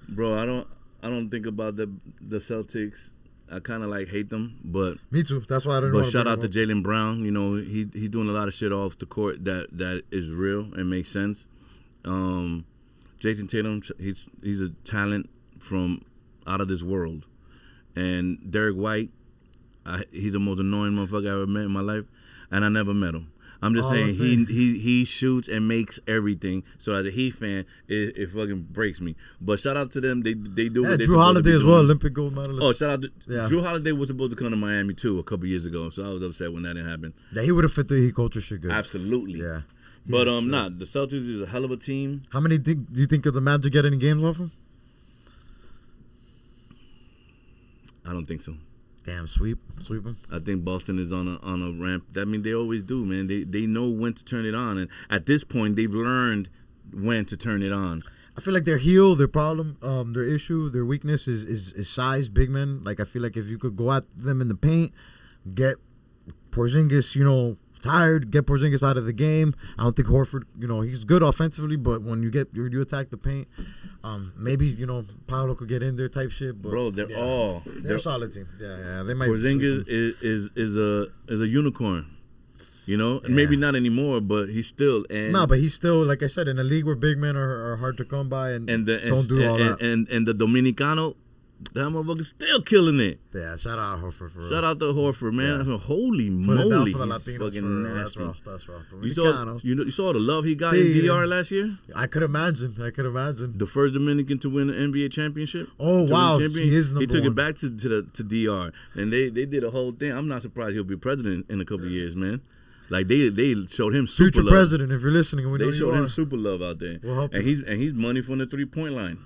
Bro, I don't think about the Celtics. I kind of like hate them, but me too. That's why I don't. But shout out to Jaylen Brown. He's doing a lot of shit off the court that is real and makes sense. Jason Tatum, he's a talent from out of this world. And Derek White, he's the most annoying motherfucker I ever met in my life, and I never met him. I'm just saying he shoots and makes everything. So as a Heat fan, it fucking breaks me. But shout out to them. They do what they Drew Holiday as well, Olympic gold medalist. Oh, shout out to Drew Holiday was supposed to come to Miami too a couple years ago. So I was upset when that didn't happen. Yeah, he would have fit the Heat culture shit good. Absolutely. Yeah. But the Celtics is a hell of a team. How many do you think of the Magic get any games off him? I don't think so. Damn, sweep him. I think Boston is on a ramp. I mean, they always do, man. They know when to turn it on, and at this point, they've learned when to turn it on. I feel like their heel, their problem, their issue, their weakness is size, big men. Like I feel like if you could go at them in the paint, get Porzingis, tired, get Porzingis out of the game. I don't think Horford, he's good offensively, but when you attack the paint, maybe Paolo could get in there type shit. But bro, they're a solid team. Yeah, they might. Porzingis is a unicorn. Maybe not anymore, but he's still. But he's still, like I said, in a league where big men are hard to come by and don't do all that. And the Dominicano, that motherfucker's still killing it. Yeah, shout out Horford. Shout out to Horford, man. Yeah. Holy moly, he's Latinos fucking nasty. That's rough. You saw the love he got in DR last year? I could imagine. The first Dominican to win an NBA championship. Oh, wow. He took it back to DR. And they did a whole thing. I'm not surprised he'll be president in a couple of years, man. Like they showed him super future love. president, if you're listening, they showed him super love out there. We'll and he's money from the 3-point line.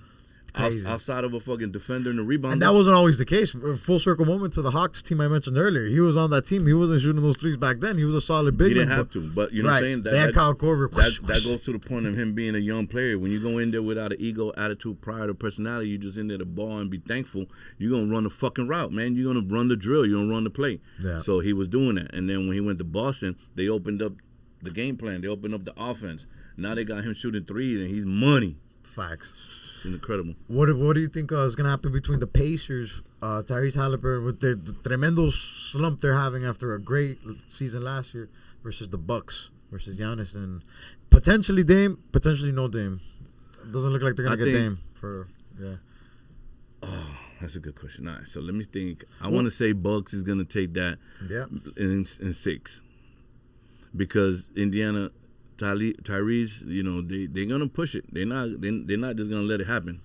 Outside of a fucking defender and a rebounder. And that wasn't always the case. Full circle moment to the Hawks team I mentioned earlier. He was on that team. He wasn't shooting those threes back then. He was a solid big man. He didn't have to, but you know what I'm saying? They had Kyle Korver. That goes to the point of him being a young player. When you go in there without an ego, attitude, pride, or personality, you just in there to ball and be thankful. You're going to run the fucking route, man. You're going to run the drill. You're going to run the play. Yeah. So he was doing that. And then when he went to Boston, they opened up the game plan. They opened up the offense. Now they got him shooting threes, and he's money. Facts. Incredible. What do you think is going to happen between the Pacers, Tyrese Haliburton, with the tremendo slump they're having after a great season last year, versus the Bucks, versus Giannis, and potentially Dame, potentially no Dame? It doesn't look like they're going to get Dame. Oh, that's a good question. All right, so let me think. I want to say Bucks is going to take that in 6. Because Indiana... Tyrese, they're gonna push it. They're not just gonna let it happen.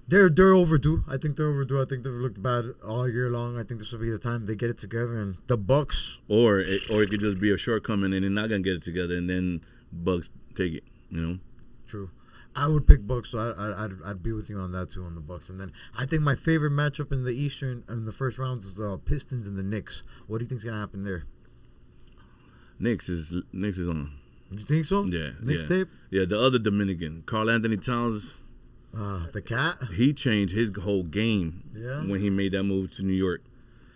They're overdue. I think they're overdue. I think they've looked bad all year long. I think this will be the time they get it together. And the Bucks, or it could just be a shortcoming and they're not gonna get it together, and then Bucks take it. True. I would pick Bucks, so I'd be with you on that too, on the Bucks. And then I think my favorite matchup in the Eastern in the first round is the Pistons and the Knicks. What do you think's gonna happen there? Knicks is on. You think so? Yeah. Knicks tape? Yeah, the other Dominican, Karl Anthony Towns. The cat? He changed his whole game when he made that move to New York.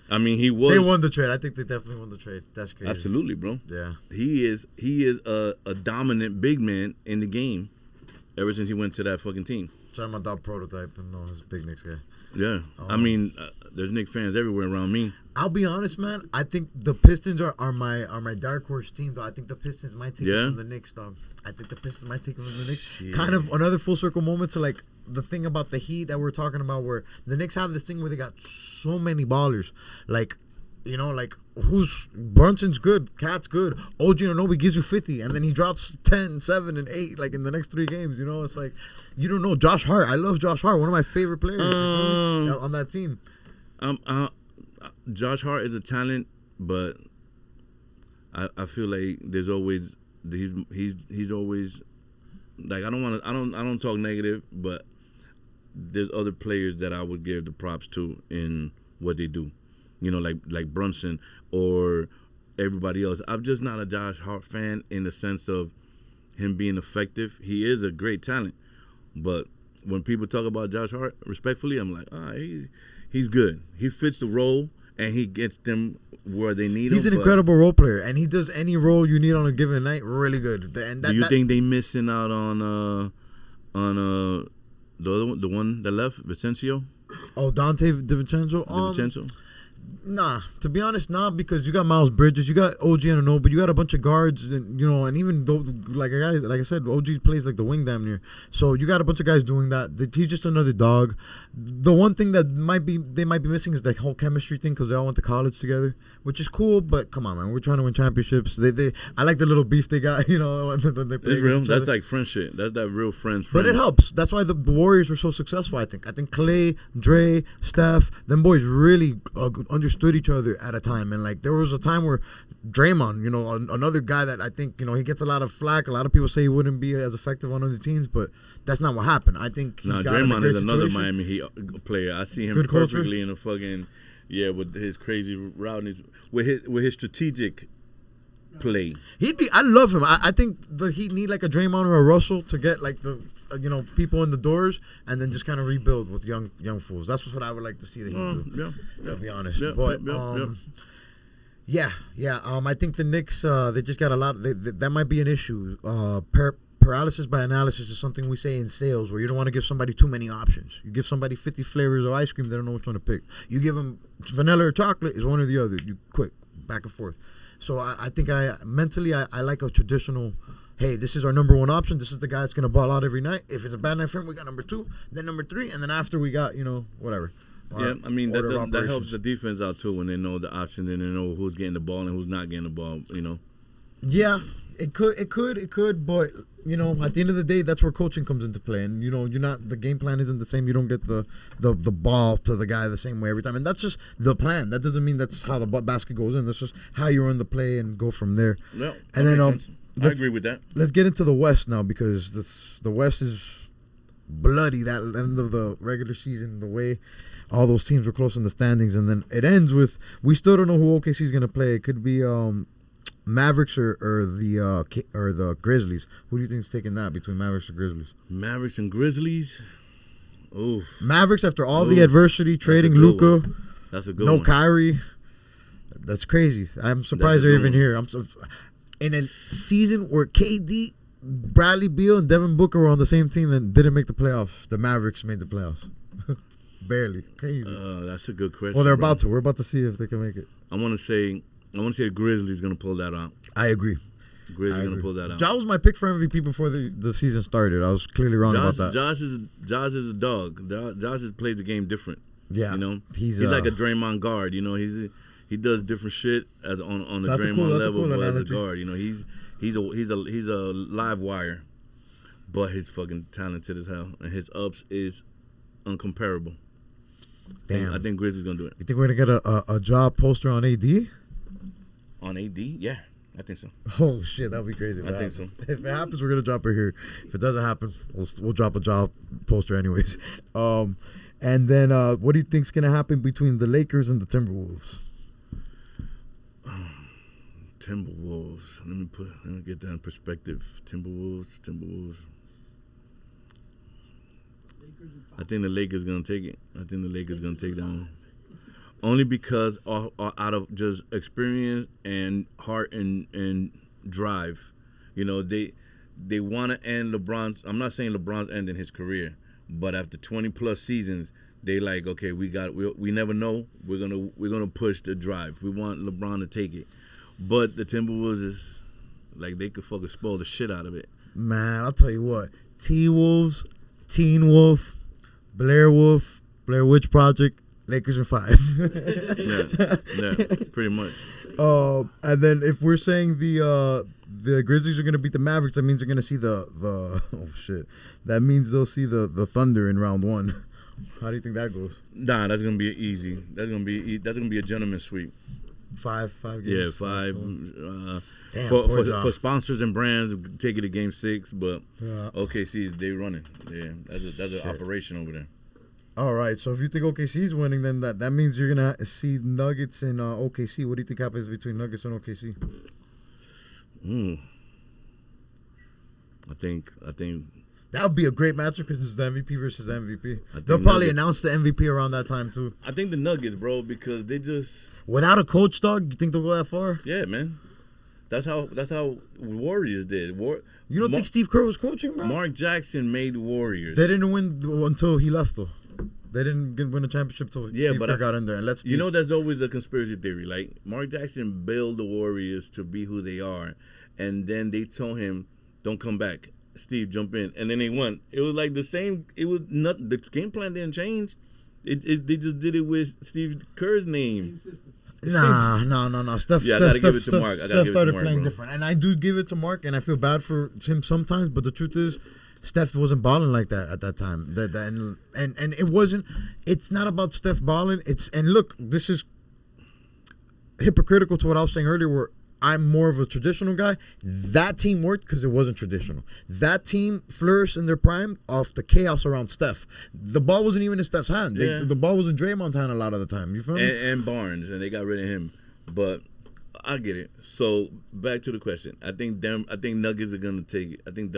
I mean, They won the trade. I think they definitely won the trade. That's crazy. Absolutely, bro. Yeah. He is a dominant big man in the game ever since he went to that fucking team. Talking about that prototype and he's a big Knicks guy. Yeah. I mean, there's Knicks fans everywhere around me. I'll be honest, man. I think the Pistons are my dark horse team, though. I think the Pistons might take it from the Knicks, dog. I think the Pistons might take it from the Knicks. Shit. Kind of another full circle moment to like the thing about the Heat that we're talking about, where the Knicks have this thing where they got so many ballers, like. Brunson's good, Cat's good, OG Anunoby gives you 50, and then he drops 10, 7, and 8, like in the next 3 games. It's like, you don't know. Josh Hart, I love Josh Hart, one of my favorite players on that team. Josh Hart is a talent, but I feel like there's always he's always like I don't talk negative, but there's other players that I would give the props to in what they do. Like Brunson or everybody else. I'm just not a Josh Hart fan in the sense of him being effective. He is a great talent, but when people talk about Josh Hart, respectfully, I'm like, he's good. He fits the role and he gets them where they need him. He's an incredible role player, and he does any role you need on a given night really good. And do you think they missing out on the one that left, Vicencio? Oh, Dante DiVincenzo? Nah, to be honest, nah, because you got Miles Bridges, you got OG Anunoby, you got a bunch of guards, and and even though, like I said, OG plays like the wing damn near. So you got a bunch of guys doing that. He's just another dog. The one thing that they might be missing is the whole chemistry thing because they all went to college together, which is cool. But come on, man, we're trying to win championships. I like the little beef they got, when they play. It's real. That's like friendship. That's that real friends. But it helps. That's why the Warriors were so successful. I think Clay, Dre, Steph, them boys really understood each other at a time, and like there was a time where Draymond, another guy that I think he gets a lot of flack. A lot of people say he wouldn't be as effective on other teams, but that's not what happened. I think Draymond is another Miami Heat player. I see him Good perfectly in a fucking with his crazy route, with his strategic play. I love him. I think the Heat need like a Draymond or a Russell to get like the people in the doors, and then just kind of rebuild with young fools. That's what I would like to see the Heat do. To be honest, but I think the Knicks they just got a lot. That might be an issue. Paralysis by analysis is something we say in sales, where you don't want to give somebody too many options. You give somebody 50 flavors of ice cream, they don't know which one to pick. You give them vanilla or chocolate, is one or the other. You quick back and forth. So I think mentally I like a traditional. Hey, this is our number one option. This is the guy that's going to ball out every night. If it's a bad night for him, we got number 2, then number 3, and then after we got, whatever. I mean, that helps the defense out, too, when they know the options and they know who's getting the ball and who's not getting the ball, Yeah, it could, but, at the end of the day, that's where coaching comes into play. And, the game plan isn't the same. You don't get the ball to the guy the same way every time. And that's just the plan. That doesn't mean that's how the basket goes in. That's just how you run the play and go from there. No, and then, I agree with that. Let's get into the West now, because the West is bloody, that end of the regular season, the way all those teams were close in the standings. And then it ends with, we still don't know who OKC is going to play. It could be Mavericks or the Grizzlies. Who do you think is taking that between Mavericks and Grizzlies? Mavericks and Grizzlies? Oof. Mavericks, after all the adversity, trading Luka. That's a good one. No Kyrie. That's crazy. I'm surprised they're even here. In a season where KD, Bradley Beal, and Devin Booker were on the same team and didn't make the playoffs, the Mavericks made the playoffs. Barely. Crazy. That's a good question. Well, they're about to. We're about to see if they can make it. I want to say the Grizzlies going to pull that out. I agree. Grizzlies going to pull that out. Ja was my pick for MVP before the season started. I was clearly wrong about that. Josh is a dog. Josh has played the game different. Yeah. He's like a Draymond guard. He does different shit on the Draymond level, but as a guard, he's a live wire, but he's fucking talented as hell, and his ups is uncomparable. Damn, I think Grizzlies gonna do it. You think we're gonna get a job poster on AD? On AD, yeah, I think so. Oh shit, that'd be crazy. I think so. If it happens, we're gonna drop it here. If it doesn't happen, we'll drop a job poster anyways. And then what do you think's gonna happen between the Lakers and the Timberwolves? Timberwolves. Let me get that in perspective. Timberwolves. I think the Lakers gonna take it. I think the Lakers gonna take that one. Only because out of just experience and heart and drive, they want to end LeBron's. I'm not saying LeBron's ending his career, but after 20 plus seasons, they like, okay, we never know. We're gonna push the drive. We want LeBron to take it. But the Timberwolves is like they could fucking spoil the shit out of it. Man, I'll tell you what. T-Wolves, Teen Wolf, Blair Witch Project, Lakers are 5. yeah, pretty much. And then if we're saying the Grizzlies are gonna beat the Mavericks, that means they're gonna see the oh shit. That means they'll see the Thunder in round 1. How do you think that goes? Nah, that's gonna be easy. That's gonna be a gentleman's sweep. 5 games. Yeah, 5. Damn, for sponsors and brands, take it to Game 6. But yeah. OKC, they running. Yeah, that's an operation over there. All right, so if you think OKC is winning, then that means you're gonna see Nuggets and OKC. What do you think happens between Nuggets and OKC? I think that would be a great matchup because it's the MVP versus the MVP. They'll probably announce the MVP around that time too. I think the Nuggets, bro, because they just without a coach, dog. You think they'll go that far? Yeah, man. That's how Warriors did. You don't think Steve Kerr was coaching, bro? Mark Jackson made Warriors. They didn't win until he left, though. They didn't win a championship till Steve Kerr got in there. And let's that's always a conspiracy theory. Like Mark Jackson built the Warriors to be who they are, and then they told him, "Don't come back, Steve, jump in," and then they won. It was like the same. It was not the game plan didn't change. They just did it with Steve Kerr's name. No. Steph started playing different, and I do give it to Mark, and I feel bad for him sometimes. But the truth is, Steph wasn't balling like that at that time. And it wasn't. It's not about Steph balling. And look, this is hypocritical to what I was saying earlier, where I'm more of a traditional guy. That team worked because it wasn't traditional. That team flourished in their prime off the chaos around Steph. The ball wasn't even in Steph's hand. The ball was in Draymond's hand a lot of the time. You feel me? And Barnes, and they got rid of him. But I get it. So back to the question. I think Nuggets are gonna take it. I think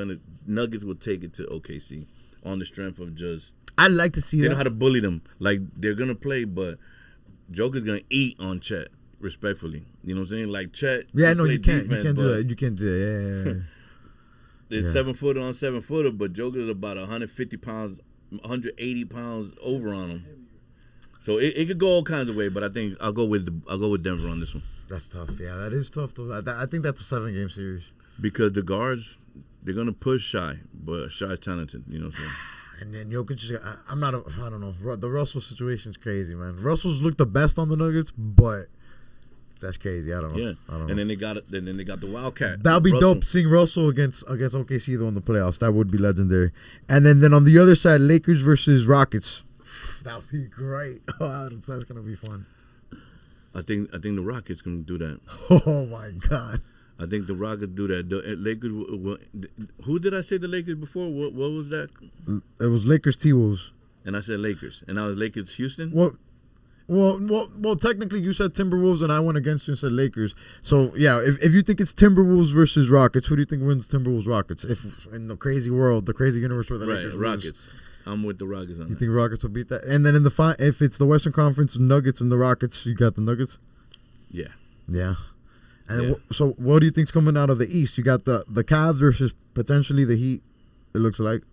Nuggets will take it to OKC on the strength of just. I'd like to see that. They know how to bully them. Like they're gonna play, but Joker's gonna eat on Chet. Respectfully, you know what I'm saying? Like Chet. Yeah, no, you can't. You can't do that. You can't do that. Yeah. It's 7-footer on 7-footer, but Joker's about 150 pounds, 180 pounds over on him. So it could go all kinds of ways, but I think I'll go with Denver on this one. That's tough. Yeah, that is tough though. I think that's a 7-game series. Because the guards, they're gonna push Shy, but Shy's talented. You know what I'm saying? And then Jokic, I don't know. The Russell situation's crazy, man. Russell's looked the best on the Nuggets, but. That's crazy. I don't know. Yeah. And then they got it. Then they got the Wildcat. That'll be dope seeing Russell against OKC though in the playoffs. That would be legendary. And then on the other side, Lakers versus Rockets. That would be great. Oh, that's gonna be fun. I think the Rockets can do that. Oh my God. I think the Rockets do that. The Lakers. Who did I say the Lakers before? What was that? It was Lakers T-Wolves. And I said Lakers. And I was Lakers Houston. Well, technically you said Timberwolves and I went against you and said Lakers. So, yeah, if you think it's Timberwolves versus Rockets, who do you think wins Timberwolves Rockets? If in the crazy world, the crazy universe where the Lakers Rockets. Lose, I'm with the Rockets on that. You think Rockets will beat that? And then in the if it's the Western Conference Nuggets and the Rockets, you got the Nuggets? Yeah. Yeah. And so what do you think's coming out of the East? You got the Cavs versus potentially the Heat, it looks like.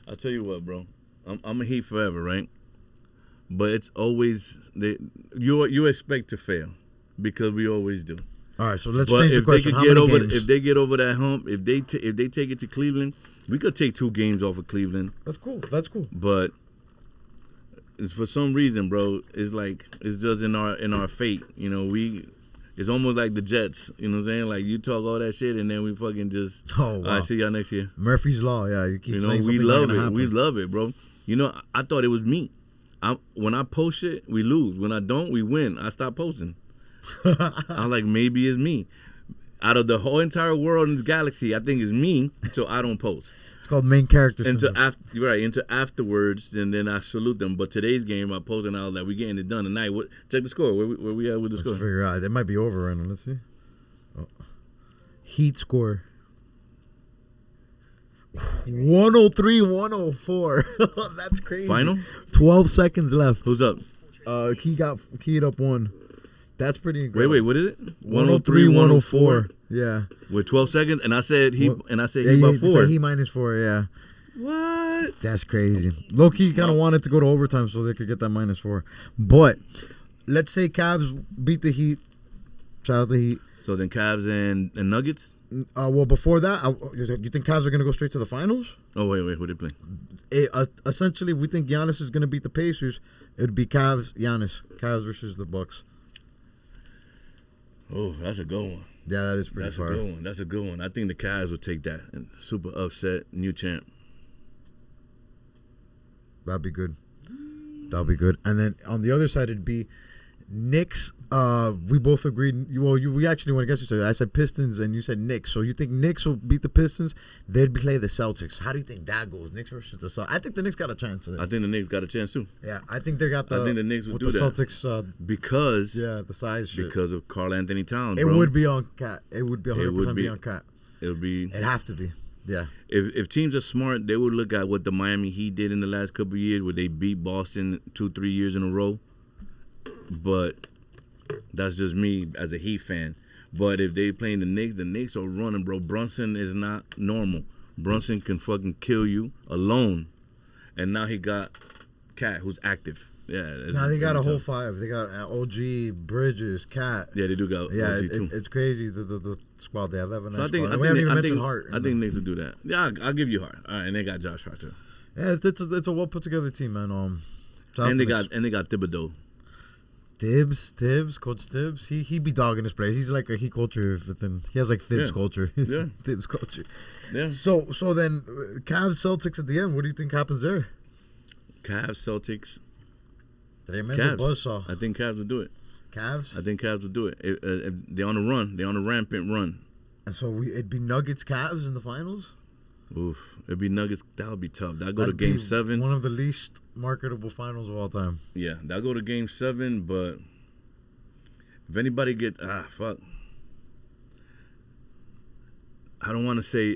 I'll tell you what, bro. I'm a Heat forever, right? But it's always you expect to fail because we always do. All right, so let's change the question. How many games? If they get over that hump, if they take it to Cleveland, we could take 2 games off of Cleveland. That's cool. But it's for some reason, bro. It's like it's just in our fate. You know, it's almost like the Jets. You know what I'm saying? Like you talk all that shit and then we fucking just. Oh wow. All right, see y'all next year. Murphy's Law. Yeah, you keep saying something. We love it. Happen. We love it, bro. You know, I thought it was me. When I post shit, we lose. When I don't, we win. I stop posting. I'm like, maybe it's me. Out of the whole entire world in this galaxy, I think it's me, so I don't post. It's called main character. Into afterwards, and then I salute them. But today's game, I posted and I was like, we're getting it done tonight. Check the score. Where we at with the score? Let's figure out. It might be over right now. Let's see. Oh. Heat score. 103-104. That's crazy. Final? 12 seconds left. Who's up? Keyed up 1. That's pretty incredible. Wait, what is it? 103-104. Yeah. With 12 seconds, and I said he about 4. He said he -4. Yeah. What? That's crazy. Low-key kind of wanted to go to overtime so they could get that -4. But let's say Cavs beat the Heat. Shout out the Heat. So then Cavs and Nuggets. Well, before that, you think Cavs are going to go straight to the finals? Oh, wait, who they play? Essentially, if we think Giannis is going to beat the Pacers, it would be Cavs versus the Bucks. Oh, that's a good one. Yeah, that is pretty far. That's a good one. I think the Cavs will take that. And super upset, new champ. That'd be good. And then on the other side, it'd be Knicks. We both agreed. We actually went against each other. I said Pistons, and you said Knicks. So you think Knicks will beat the Pistons? They'd play the Celtics. How do you think that goes? Knicks versus the Celtics. I think the Knicks got a chance today. I think the Knicks got a chance too. Yeah, I think they got the. I think the Knicks will do the that. Celtics because the size shit. Because of Karl Anthony Towns. It would be on Cat. It would be 100% be on Cat. It'd have to be. Yeah. If teams are smart, they would look at what the Miami Heat did in the last couple of years, where they beat Boston 2-3 years in a row. But that's just me as a Heat fan. But if they playing the Knicks are running, bro. Brunson is not normal. Brunson can fucking kill you alone. and now he got Cat, who's active. Yeah. Now they got a whole 5. They got OG, Bridges, Cat. Yeah, they do got OG too. It's crazy the squad they have. So I think we haven't even mentioned Hart. I think Knicks will do that. Yeah, I'll give you Hart. All right, and they got Josh Hart too. Yeah, it's a well put together team, man. And they got Thibodeau. Tibbs, Coach Tibbs. He be dogging his players. He's like a he culture, but then he has like Thibs culture. Yeah. Thibs culture. Yeah. So then Cavs Celtics at the end. What do you think happens there? Cavs Celtics. Tremendo buzzsaw. I think Cavs will do it. Cavs. I think Cavs will do it. If they're on the run. They're on a rampant run. And so it'd be Nuggets Cavs in the finals. Oof, it'd be Nuggets. That would be tough. That'd go to Game 7. One of the least marketable finals of all time. Yeah, that'll go to Game 7. But if anybody fuck. I don't want to say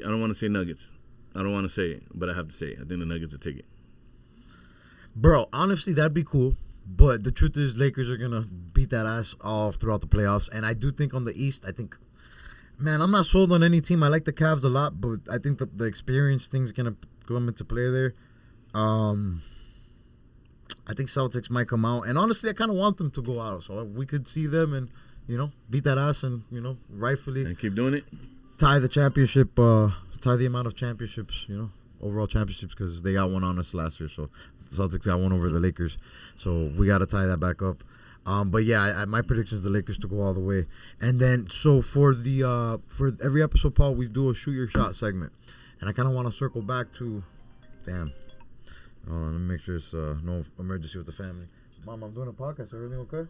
Nuggets. I don't want to say it, but I have to say it. I think the Nuggets will take it. Bro, honestly, that'd be cool. But the truth is, Lakers are gonna beat that ass off throughout the playoffs. And I do think on the East, man, I'm not sold on any team. I like the Cavs a lot, but I think the experience thing's going to come into play there. I think Celtics might come out. And honestly, I kind of want them to go out. So we could see them and, beat that ass and, rightfully. And keep doing it. Tie the championship, tie the amount of championships, overall championships, because they got one on us last year. So the Celtics got one over the Lakers. So we got to tie that back up. But yeah, my prediction is the Lakers to go all the way. And then, so for every episode, Paul, we do a shoot your shot segment. And I kind of want to circle back to, let me make sure it's no emergency with the family. Mom, I'm doing a podcast. Everything okay?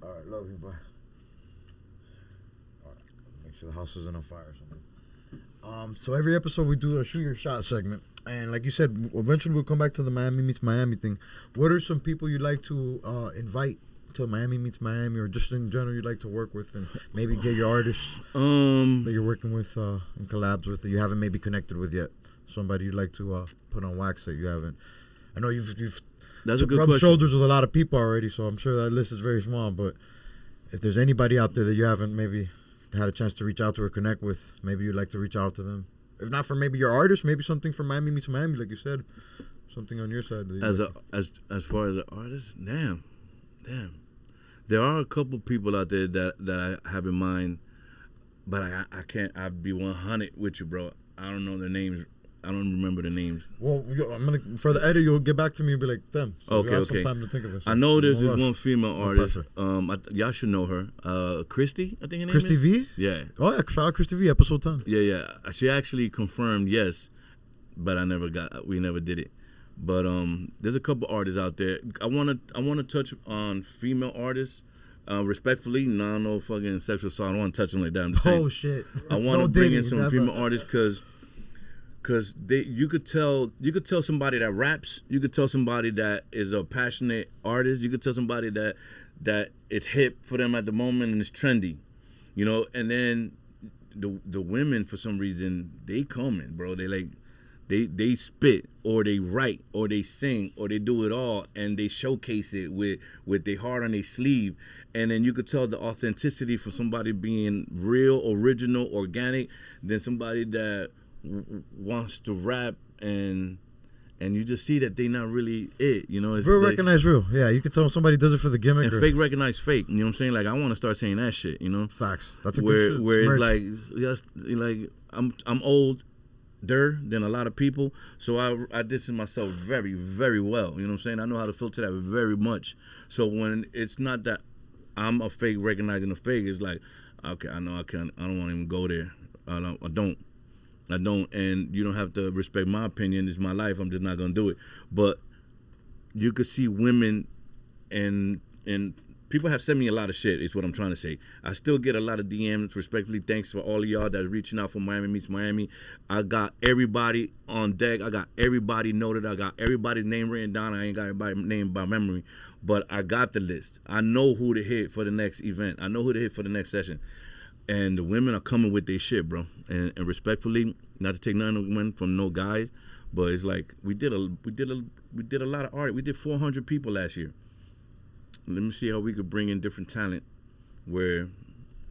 All right, love you, bye. All right, make sure the house isn't on fire or something. So every episode we do a shoot your shot segment. And like you said, eventually we'll come back to the Miami meets Miami thing. What are some people you'd like to invite to Miami meets Miami, or just in general you'd like to work with, and maybe get your artists that you're working with and collabs with that you haven't maybe connected with yet? Somebody you'd like to put on wax that you haven't. I know you've That's a good rubbed question. shoulders with a lot of people already, so I'm sure that list is very small. But if there's anybody out there that you haven't maybe had a chance to reach out to or connect with, maybe you'd like to reach out to them. If not for maybe your artist, maybe something from Miami meets Miami, like you said, something on your side. As far as an artist, damn, there are a couple people out there that I have in mind, but I can't. I'd be 100 with you, bro. I don't know their names. I don't remember the names. Well, I'm gonna for the edit. You'll get back to me and be like, them. So okay, you have okay. some time to think of it. So I know there's this rush. one female artist. Y'all should know her. Christy, I think her name Christy is. V. Yeah. Oh yeah, shout out Christy V. Episode 10. Yeah. She actually confirmed yes, but we never did it. But there's a couple artists out there. I wanna touch on female artists. Respectfully, no fucking sexual assault. I don't want to touch them like that. I'm just saying. Oh shit. I want to bring in some female artists because you could tell somebody that raps. You could tell somebody that is a passionate artist. You could tell somebody that it's hip for them at the moment and it's trendy, And then the women, for some reason, they coming, bro. They like. They spit or they write or they sing or they do it all, and they showcase it with their heart on their sleeve, and then you could tell the authenticity from somebody being real, original, organic, than somebody that wants to rap and you just see that they not really it, It's real like, recognize real. Yeah, you can tell somebody does it for the gimmick. And fake recognize fake. You know what I'm saying? Like I want to start saying that shit. Facts. That's a where good shit. where it's Merch. like just like I'm old. Than a lot of people, so I distance myself very, very well. You know what I'm saying? I know how to filter that very much. So when it's not that I'm a fake recognizing a fake, it's like, okay, I know I don't want to even go there. I don't, and you don't have to respect my opinion. It's my life. I'm just not gonna do it. But you could see women and people have sent me a lot of shit, is what I'm trying to say. I still get a lot of DMs, respectfully. Thanks for all of y'all that's reaching out for Miami meets Miami. I got everybody on deck. I got everybody noted. I got everybody's name written down. I ain't got everybody's name by memory, but I got the list. I know who to hit for the next event. I know who to hit for the next session. And the women are coming with their shit, bro. And respectfully, not to take none of the women from no guys, but it's like we did a lot of art. We did 400 people last year. Let me see how we could bring in different talent where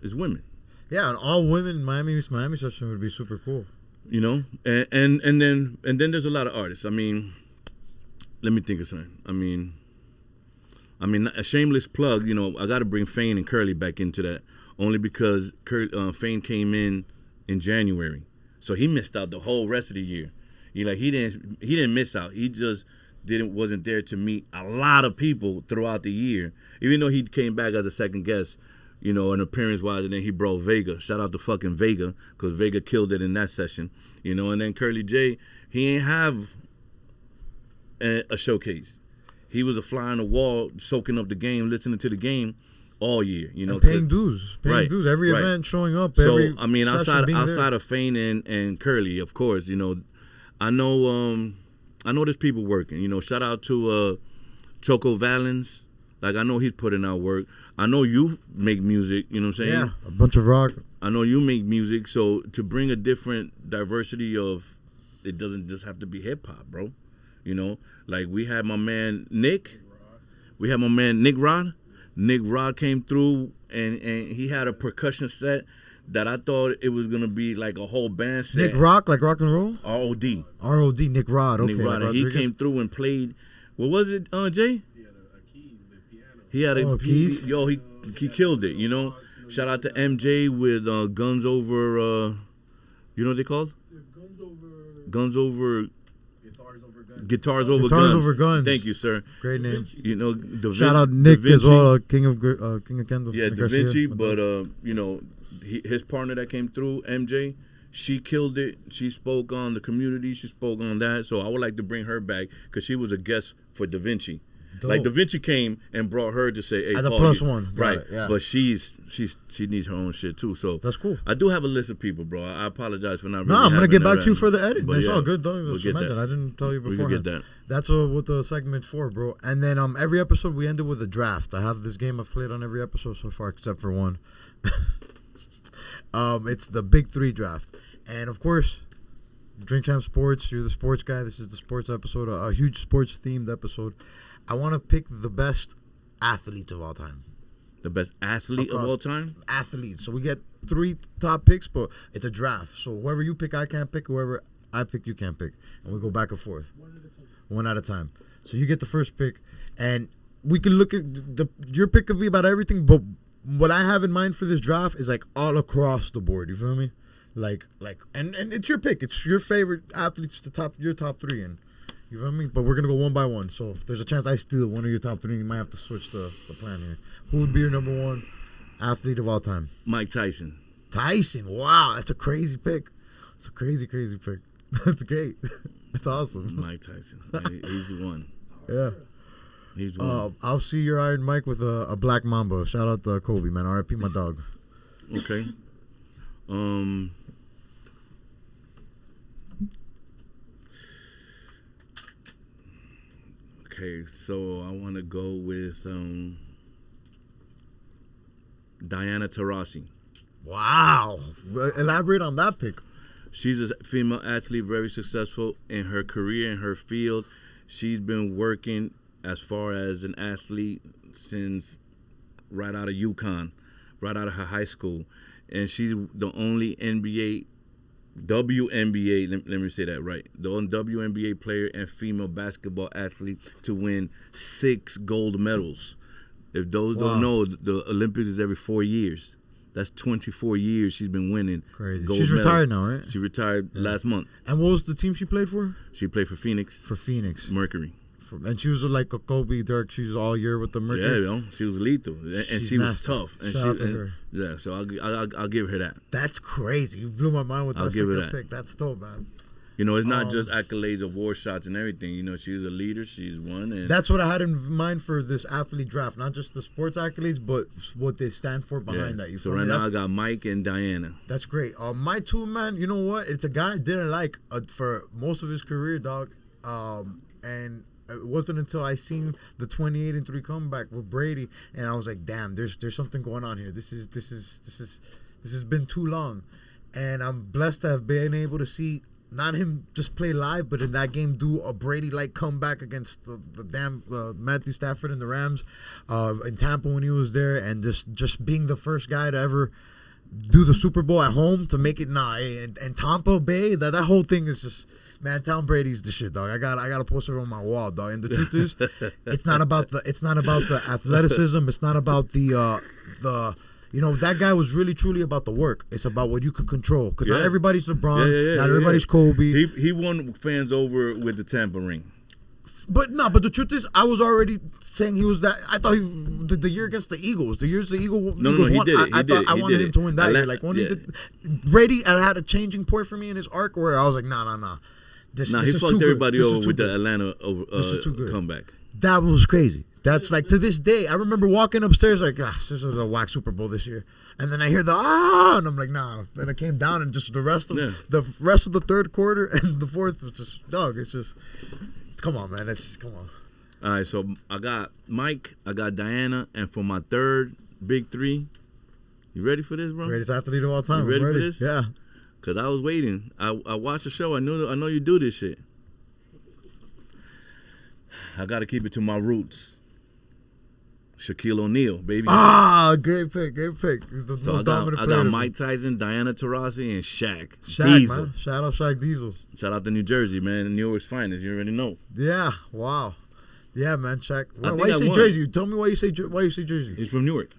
it's women. Yeah, an all women Miami session would be super cool. You know, and then there's a lot of artists. I mean, let me think of something. I mean, a shameless plug. You know, I got to bring Fane and Curly back into that only because Fane came in January, so he missed out the whole rest of the year. He didn't miss out. He just wasn't there to meet a lot of people throughout the year. Even though he came back as a second guest, you know, an appearance-wise, and then he brought Vega. Shout out to fucking Vega, because Vega killed it in that session, you know. And then Curly J, he ain't have a showcase. He was a fly on the wall, soaking up the game, listening to the game all year, you know. And paying dues. Every event showing up. So, I mean, outside of Fane and Curly, of course, you know, I know there's people working. You know, shout out to Choco Valens. Like, I know he's putting out work. I know you make music, you know what I'm saying? Yeah, a bunch of rock. I know you make music, so to bring a different diversity of, it doesn't just have to be hip-hop, bro. You know? Like, we had my man Nick. We had my man Nick Rod. Nick Rod came through, and he had a percussion set that I thought it was going to be like a whole band set. Nick Rock, like rock and roll? R.O.D. R.O.D., Nick Rod, okay. Nick Rod, and he came through and played, what was it, Jay? He had a keys. Yo, he killed it, you know. Shout out to MJ with Guns Over, you know what they called? Guns Over. Guitars Over Guns. Thank you, sir. Great name. You know, shout out Nick as well, King of Kendall. Yeah, Da Vinci, but you know, his partner that came through, MJ, she killed it. She spoke on the community. She spoke on that. So I would like to bring her back because she was a guest for Da Vinci. Dope. Like Da Vinci came and brought her to say, "Hey, as Paul, a plus one, right?" Yeah. But she needs her own shit too. So that's cool. I do have a list of people, bro. I apologize for not. No, I'm gonna get back to you for the edit. It's yeah, all good, though. We'll get that. I didn't tell you before. We can get that. That's what the segment's for, bro. And then every episode we ended with a draft. I have this game I've played on every episode so far, except for one. It's the Big Three draft, and of course, DreamChamp Sports. You're the sports guy. This is the sports episode, a huge sports themed episode. I want to pick the best athletes of all time. The best athlete of all time? Athletes. So we get 3 top picks, but it's a draft. So whoever you pick, I can't pick. Whoever I pick, you can't pick. And we go back and forth. One at a time. So you get the first pick. And we can look at your pick could be about everything, but what I have in mind for this draft is like all across the board. You feel me? Like and it's your pick. It's your favorite athletes, your top 3 and you feel me? But we're going to go one by one. So there's a chance I steal one of your top 3. You might have to switch the plan here. Who would be your number 1 athlete of all time? Mike Tyson. Tyson. Wow. That's a crazy pick. It's a crazy pick. That's great. That's awesome. Mike Tyson. He's the one. Yeah. He's one. I'll see your Iron Mike with a black mamba. Shout out to Kobe, man. R.I.P. my dog. Okay. Okay, so I want to go with Diana Taurasi. Wow. Elaborate on that pick. She's a female athlete, very successful in her career, in her field. She's been working as far as an athlete since right out of UConn, right out of her high school. And she's the only WNBA, let me say that right, the only WNBA player and female basketball athlete to win 6 gold medals. If those don't know, the Olympics is every 4 years. That's 24 years she's been winning. Crazy. Gold She's medals. Retired now, right? She retired last month. And what was the team she played for? She played for Phoenix. For Phoenix. Mercury. And she was like a Kobe, Dirk. She was all year with the Mercury. Yeah, you know, she was lethal, and she was tough. And Shout out to her. Yeah, so I'll give her that. That's crazy. You blew my mind with that second pick. That's dope, man. You know, it's not just accolades, award shots, and everything. You know, she was a leader. She's one. And that's what I had in mind for this athlete draft. Not just the sports accolades, but what they stand for behind that. You so right now I got Mike and Diana. That's great. My 2, man, you know what? It's a guy I didn't like for most of his career, dog. And it wasn't until I seen the 28-3 comeback with Brady, and I was like, damn, there's something going on here. This has been too long. And I'm blessed to have been able to see not him just play live, but in that game do a Brady-like comeback against the damn Matthew Stafford and the Rams in Tampa when he was there, and just being the first guy to ever do the Super Bowl at home to make it and Tampa Bay, that whole thing is just, man, Tom Brady's the shit, dog. I got a poster on my wall, dog. And the truth is, it's not about the athleticism. It's not about the that guy was really truly about the work. It's about what you could control. Because not everybody's LeBron, not everybody's Kobe. He won fans over with the Tampa ring. But the truth is, I was already saying he was that. I thought the year against the Eagles, Eagles he won. Did it. I thought I wanted him to win that year. Like when Brady had a changing point for me in his arc where I was like, nah. This he is fucked too everybody good. over with the Atlanta comeback. That was crazy. That's like, to this day, I remember walking upstairs like, gosh, this is a whack Super Bowl this year. And then I hear and I'm like, nah. Then I came down and just the rest of the third quarter and the fourth was just, dog, it's just, come on, man. Come on. All right, so I got Mike, I got Diana, and for my third big three, you ready for this, bro? Greatest athlete of all time. You ready for this? Yeah. Because I was waiting. I watched the show. I know you do this shit. I got to keep it to my roots. Shaquille O'Neal, baby. Great pick. He's the so most dominant player. I got Mike Tyson, Diana Taurasi, and Shaq Diesel. Man. Shout out Shaq Diesel. Shout out to New Jersey, man. New York's finest. You already know. Yeah. Wow. Yeah, man. Shaq. Why you say Jersey? Tell me why you say Jersey. He's from Newark.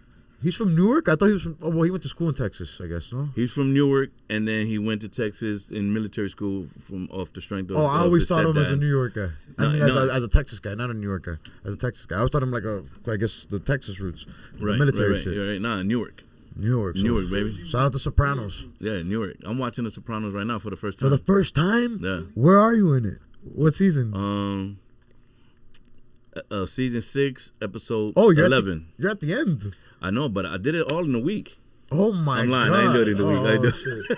He's from Newark? I thought he was from... Oh, well, he went to school in Texas, I guess, no? He's from Newark, and then he went to Texas in military school off the strength of... Oh, I always thought him as a New York guy. As a Texas guy, not a New York guy. As a Texas guy. I always thought him like I guess, the Texas roots. Right, the military shit. Right. Nah, Newark. Newark, baby. Shout out to Sopranos. Yeah, Newark. I'm watching the Sopranos right now for the first time. For the first time? Yeah. Where are you in it? What season? Season 6, episode 11. You're at the end. I know, but I did it all in a week. Oh my I'm lying. God. I ain't doing it in a week. I do. Shit.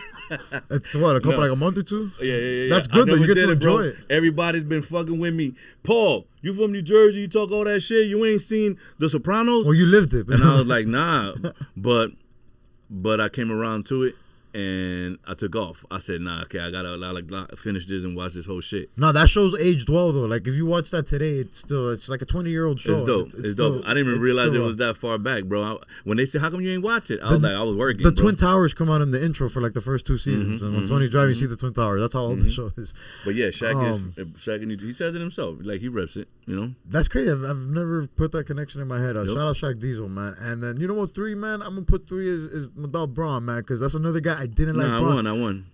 It's what, like a month or two? Yeah. That's good though. You get to enjoy it. Everybody's been fucking with me. Paul, you from New Jersey? You talk all that shit. You ain't seen The Sopranos? Well, you lived it. And I was like, nah. But I came around to it. And I took off. I said, nah, okay, I gotta finish this and watch this whole shit. No, that show's aged well though. Like if you watch that today, it's like a 20-year-old show. It's dope. It's dope. I didn't even realize it was that far back, bro. When they said, how come you ain't watch it? I was working. The Twin Towers come out in the intro for like the first 2 seasons, and when Tony's driving, you see the Twin Towers. That's how old the show is. But yeah, Shaq, he says it himself. Like he reps it, you know. That's crazy. I've never put that connection in my head. Shout out Shaq Diesel, man. And then you know what? 3, man. I'm gonna put 3 is my dog Braun, man, because that's another guy I didn't like. Braun. I won.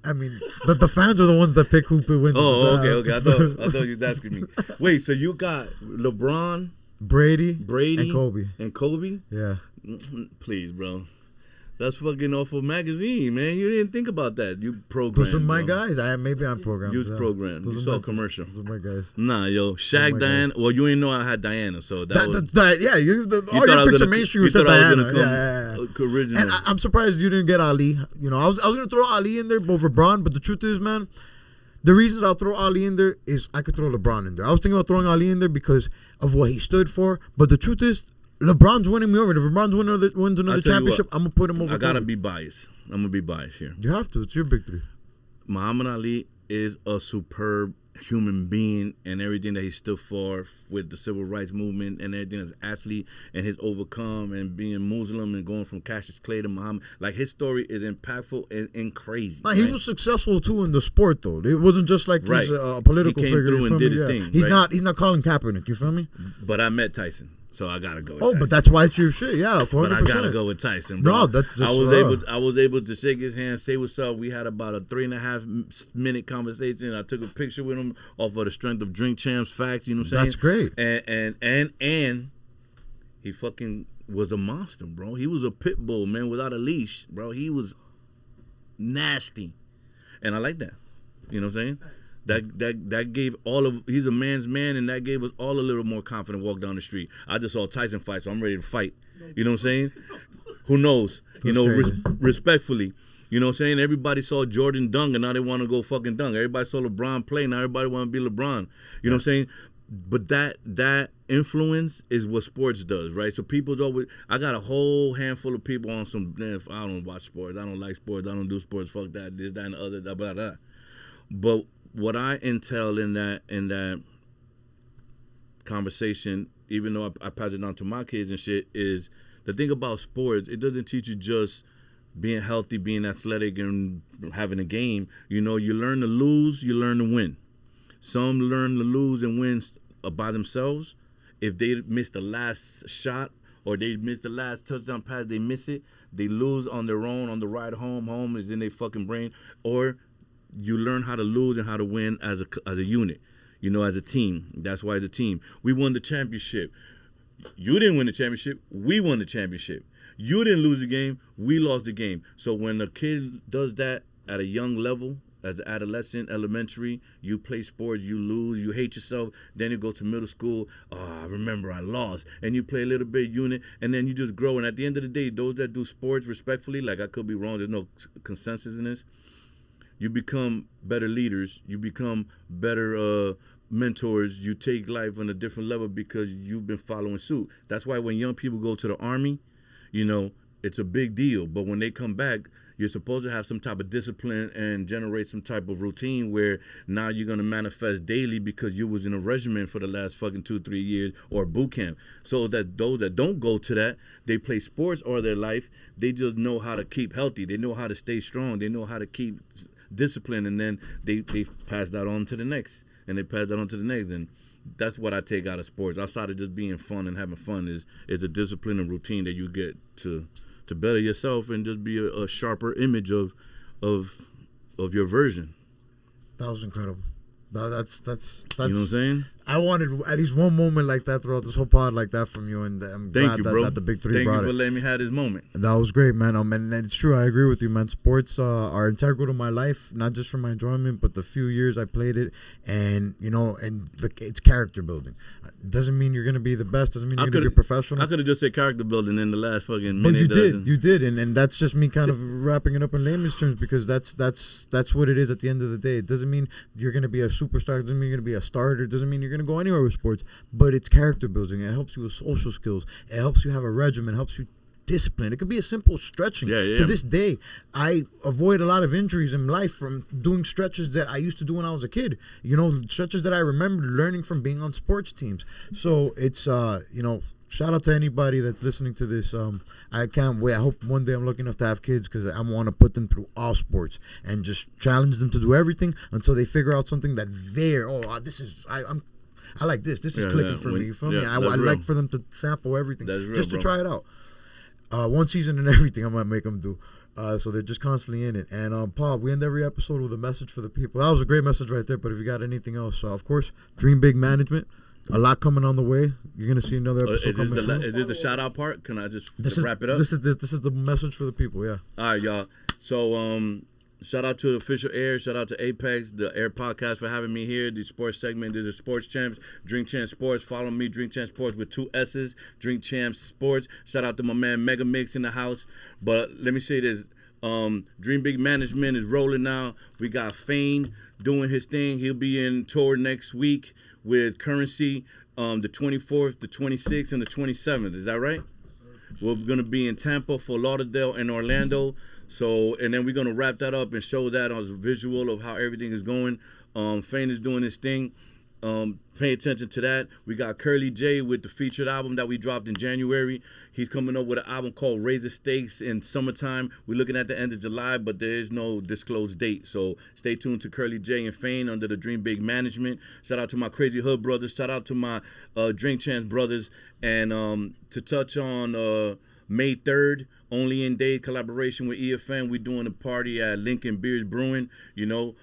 I mean, the fans are the ones that pick who wins. Oh, okay. I thought you was asking me. Wait, so you got LeBron, Brady, and Kobe? Yeah. Please, bro. That's fucking off of magazine, man. You didn't think about that. You programmed. Those are my guys. Maybe I'm programmed. You was programmed. You saw a commercial. Those are my guys. Nah, yo, Shaq, Diana. Well, you didn't know I had Diana, so all your picks are mainstream. You said Diana. Yeah. Original. And I'm surprised you didn't get Ali. You know, I was gonna throw Ali in there over LeBron, but the truth is, man, the reasons I'll throw Ali in there is I could throw LeBron in there. I was thinking about throwing Ali in there because of what he stood for, but the truth is, LeBron's winning me over. If LeBron's wins another championship, I'm gonna put him over. I gotta be biased. I'm gonna be biased here. You have to. It's your big 3. Muhammad Ali is a superb human being, and everything that he stood for with the civil rights movement and everything as an athlete and his overcome and being Muslim and going from Cassius Clay to Muhammad. Like his story is impactful and crazy. He was successful too in the sport though. It wasn't just like he's a political figure. He came through and did his thing. He's not Colin Kaepernick. You feel me? But I met Tyson. So I gotta go with Tyson. But that's why it's your shit, yeah, 400%. But I gotta go with Tyson, bro. No, that's just I was able to shake his hand, say what's up. We had about a 3.5 minute conversation. I took a picture with him off of the strength of DreamChamp's facts. You know what I'm saying? That's great. And he fucking was a monster, bro. He was a pit bull, man, without a leash, bro. He was nasty, and I like that. You know what I'm saying? That gave he's a man's man, and that gave us all a little more confident walk down the street. I just saw Tyson fight, so I'm ready to fight. You know what I'm saying? Who knows? You know, respectfully. You know what I'm saying? Everybody saw Jordan dunk, and now they want to go fucking dunk. Everybody saw LeBron play, now everybody want to be LeBron. You know what I'm saying? But that influence is what sports does, right? So people's always, I got a whole handful of people on some, I don't watch sports, I don't like sports, I don't do sports, fuck that, this, that, and the other, blah, blah, blah. But what I intel in that conversation, even though I pass it on to my kids and shit, is the thing about sports, it doesn't teach you just being healthy, being athletic, and having a game, you know, you learn to lose, you learn to win. Some learn to lose and win by themselves. If they miss the last shot or they miss the last touchdown pass, they miss it, they lose on their own on the ride home. Home is in their fucking brain. Or you learn how to lose and how to win as a unit, you know, as a team. That's why it's a team. We won the championship. You didn't win the championship. We won the championship. You didn't lose the game. We lost the game. So when a kid does that at a young level, as an adolescent, elementary, you play sports, you lose, you hate yourself. Then you go to middle school. Oh, I remember I lost. And you play a little bit unit, and then you just grow. And at the end of the day, those that do sports respectfully, like I could be wrong, there's no consensus in this, you become better leaders. You become better mentors. You take life on a different level because you've been following suit. That's why when young people go to the Army, you know, it's a big deal. But when they come back, you're supposed to have some type of discipline and generate some type of routine where now you're going to manifest daily because you was in a regiment for the last fucking 2-3 years or boot camp. So that those that don't go to that, they play sports all their life. They just know how to keep healthy. They know how to stay strong. They know how to keep discipline, and then they pass that on to the next, and they pass that on to the next. And that's what I take out of sports. Outside of just being fun and having fun is a discipline and routine that you get to better yourself and just be a sharper image of your version. That was incredible. That's you know what I'm saying? I wanted at least one moment like that throughout this whole pod like that from you, and I'm glad that the big three brought it. Thank you for letting me have this moment. That was great, man. And it's true. I agree with you, man. Sports are integral to my life, not just for my enjoyment, but the few years I played it, and you know, and it's character building. Doesn't mean you're gonna be the best. Doesn't mean you're gonna be a professional. I could have just said character building in the last fucking minute. But you did, and that's just me kind of wrapping it up in layman's terms because that's what it is at the end of the day. It doesn't mean you're gonna be a superstar. It doesn't mean you're gonna be a starter. It doesn't mean you're gonna go anywhere with sports. But it's character building. It helps you with social skills. It helps you have a regimen. It helps you discipline. It could be a simple stretching. Yeah. To this day, I avoid a lot of injuries in life from doing stretches that I used to do when I was a kid. You know, stretches that I remember learning from being on sports teams. So it's, you know, shout out to anybody that's listening to this. I can't wait. I hope one day I'm lucky enough to have kids because I want to put them through all sports and just challenge them to do everything until they figure out something that I like this. This is clicking for me. You feel me? I like for them to sample everything just to try it out. One season and everything I might make them do. So they're just constantly in it. And Paul, we end every episode with a message for the people. That was a great message right there. But if you got anything else, of course, Dream Big Management. A lot coming on the way. You're gonna see another episode coming soon. Is this the shout out part? Can I just wrap it up? This is the message for the people. Yeah. All right, y'all. So shout out to OfficialHeir. Shout out to Apex, the Air Podcast, for having me here. The sports segment. This is Sports Champs, DreamChamp Sports. Follow me, DreamChamp Sports with 2 S's. DreamChamp Sports. Shout out to my man Mega Mix in the house. But let me say this. Dream Big Management is rolling now. We got Fane doing his thing. He'll be in tour next week with Currency, the 24th, the 26th, and the 27th. Is that right? We're going to be in Tampa, Fort Lauderdale, and Orlando. So, and then we're going to wrap that up and show that as a visual of how everything is going. Fane is doing his thing. Pay attention to that. We got Curly J with the featured album that we dropped in January. He's coming up with an album called Raise the Stakes in summertime. We're looking at the end of July, but there is no disclosed date. So stay tuned to Curly J and Fane under the Dream Big Management. Shout out to my Crazy Hood brothers. Shout out to my DreamChamp brothers. And to touch on May 3rd, Only in Day collaboration with EFN. We're doing a party at Lincoln Beers Brewing. You know,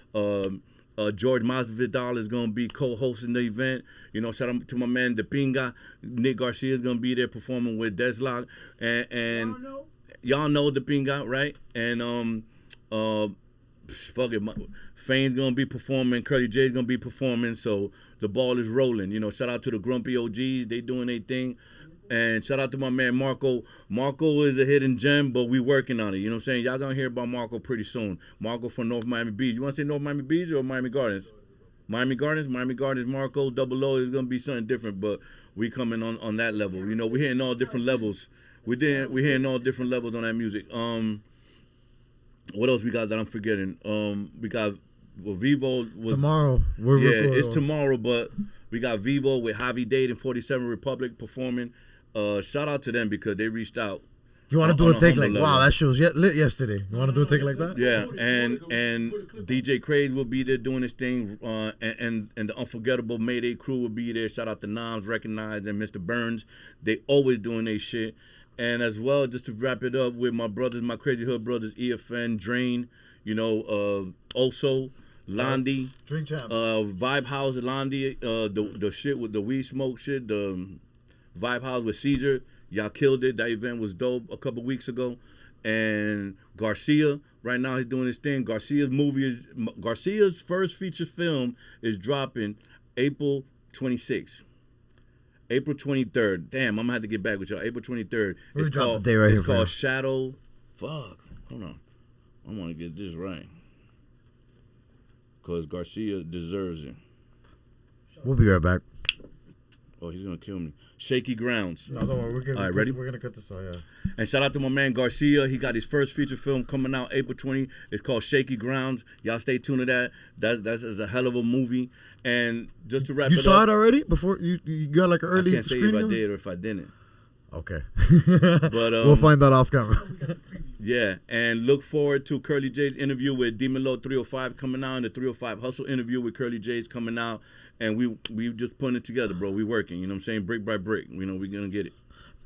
George Masvidal is going to be co-hosting the event. You know, shout out to my man, The Pinga. Nick Garcia is going to be there performing with Deslock. And y'all know The Pinga, right? And Fane's going to be performing. Curly J's going to be performing. So the ball is rolling. You know, shout out to the Grumpy OGs. They doing their thing. And shout out to my man Marco. Marco is a hidden gem, but we working on it. You know what I'm saying? Y'all gonna hear about Marco pretty soon. Marco from North Miami Beach. You want to say North Miami Beach or Miami Gardens? Miami Gardens. Marco, Double O is gonna be something different, but we coming on that level. You know, we're hitting all different levels. We're hitting all different levels on that music. What else we got that I'm forgetting? We got Vivo was tomorrow. It's tomorrow, but we got Vivo with Javi Dade and 47 Republic performing. Shout out to them because they reached out You want to do a take like, level. wow, that show's lit yesterday. You want to do a take like that? Yeah, and DJ Craze will be there doing his thing, and the unforgettable Mayday crew will be there. Shout out to Noms, Recognized, and Mr. Burns. They always doing their shit. And as well, just to wrap it up with my brothers, my Crazy Hood brothers, EFN, Drain, also Landy, DreamChamp. Vibe House, Landy, the shit with the weed smoke shit, the Vibe House with Caesar. Y'all killed it. That event was dope a couple weeks ago. And Garcia, right now he's doing his thing. Garcia's first feature film is dropping April 26th. April 23rd. Damn, I'm gonna have to get back with y'all. April 23rd. It's called Shadow. Fuck. Hold on. I want to get this right. Because Garcia deserves it. We'll be right back. Oh, he's gonna kill me. Shaky Grounds. No, don't worry. All right, ready? We're gonna cut this out, yeah. And shout out to my man Garcia. He got his first feature film coming out April 20. It's called Shaky Grounds. Y'all stay tuned to that. That's a hell of a movie. And just to wrap it up. You saw it already? Before you got like an early I can't say if screening? I did or if I didn't. Okay. But we'll find that off camera. Yeah, and look forward to Curly J's interview with Demon Low 305 coming out, and the 305 Hustle interview with Curly J's coming out. And we just putting it together, bro. We working, you know what I'm saying? Brick by brick. We're gonna get it.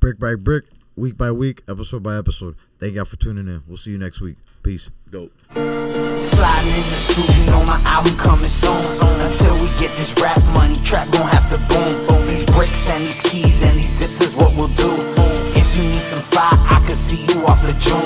Brick by brick, week by week, episode by episode. Thank y'all for tuning in. We'll see you next week. Peace. Dope. Sliding in the studio, my album coming soon. Until we get this rap money, trap gon' have to boom. These bricks and these keys and these zips is what we'll do. If you need some fire, I can see you off the June.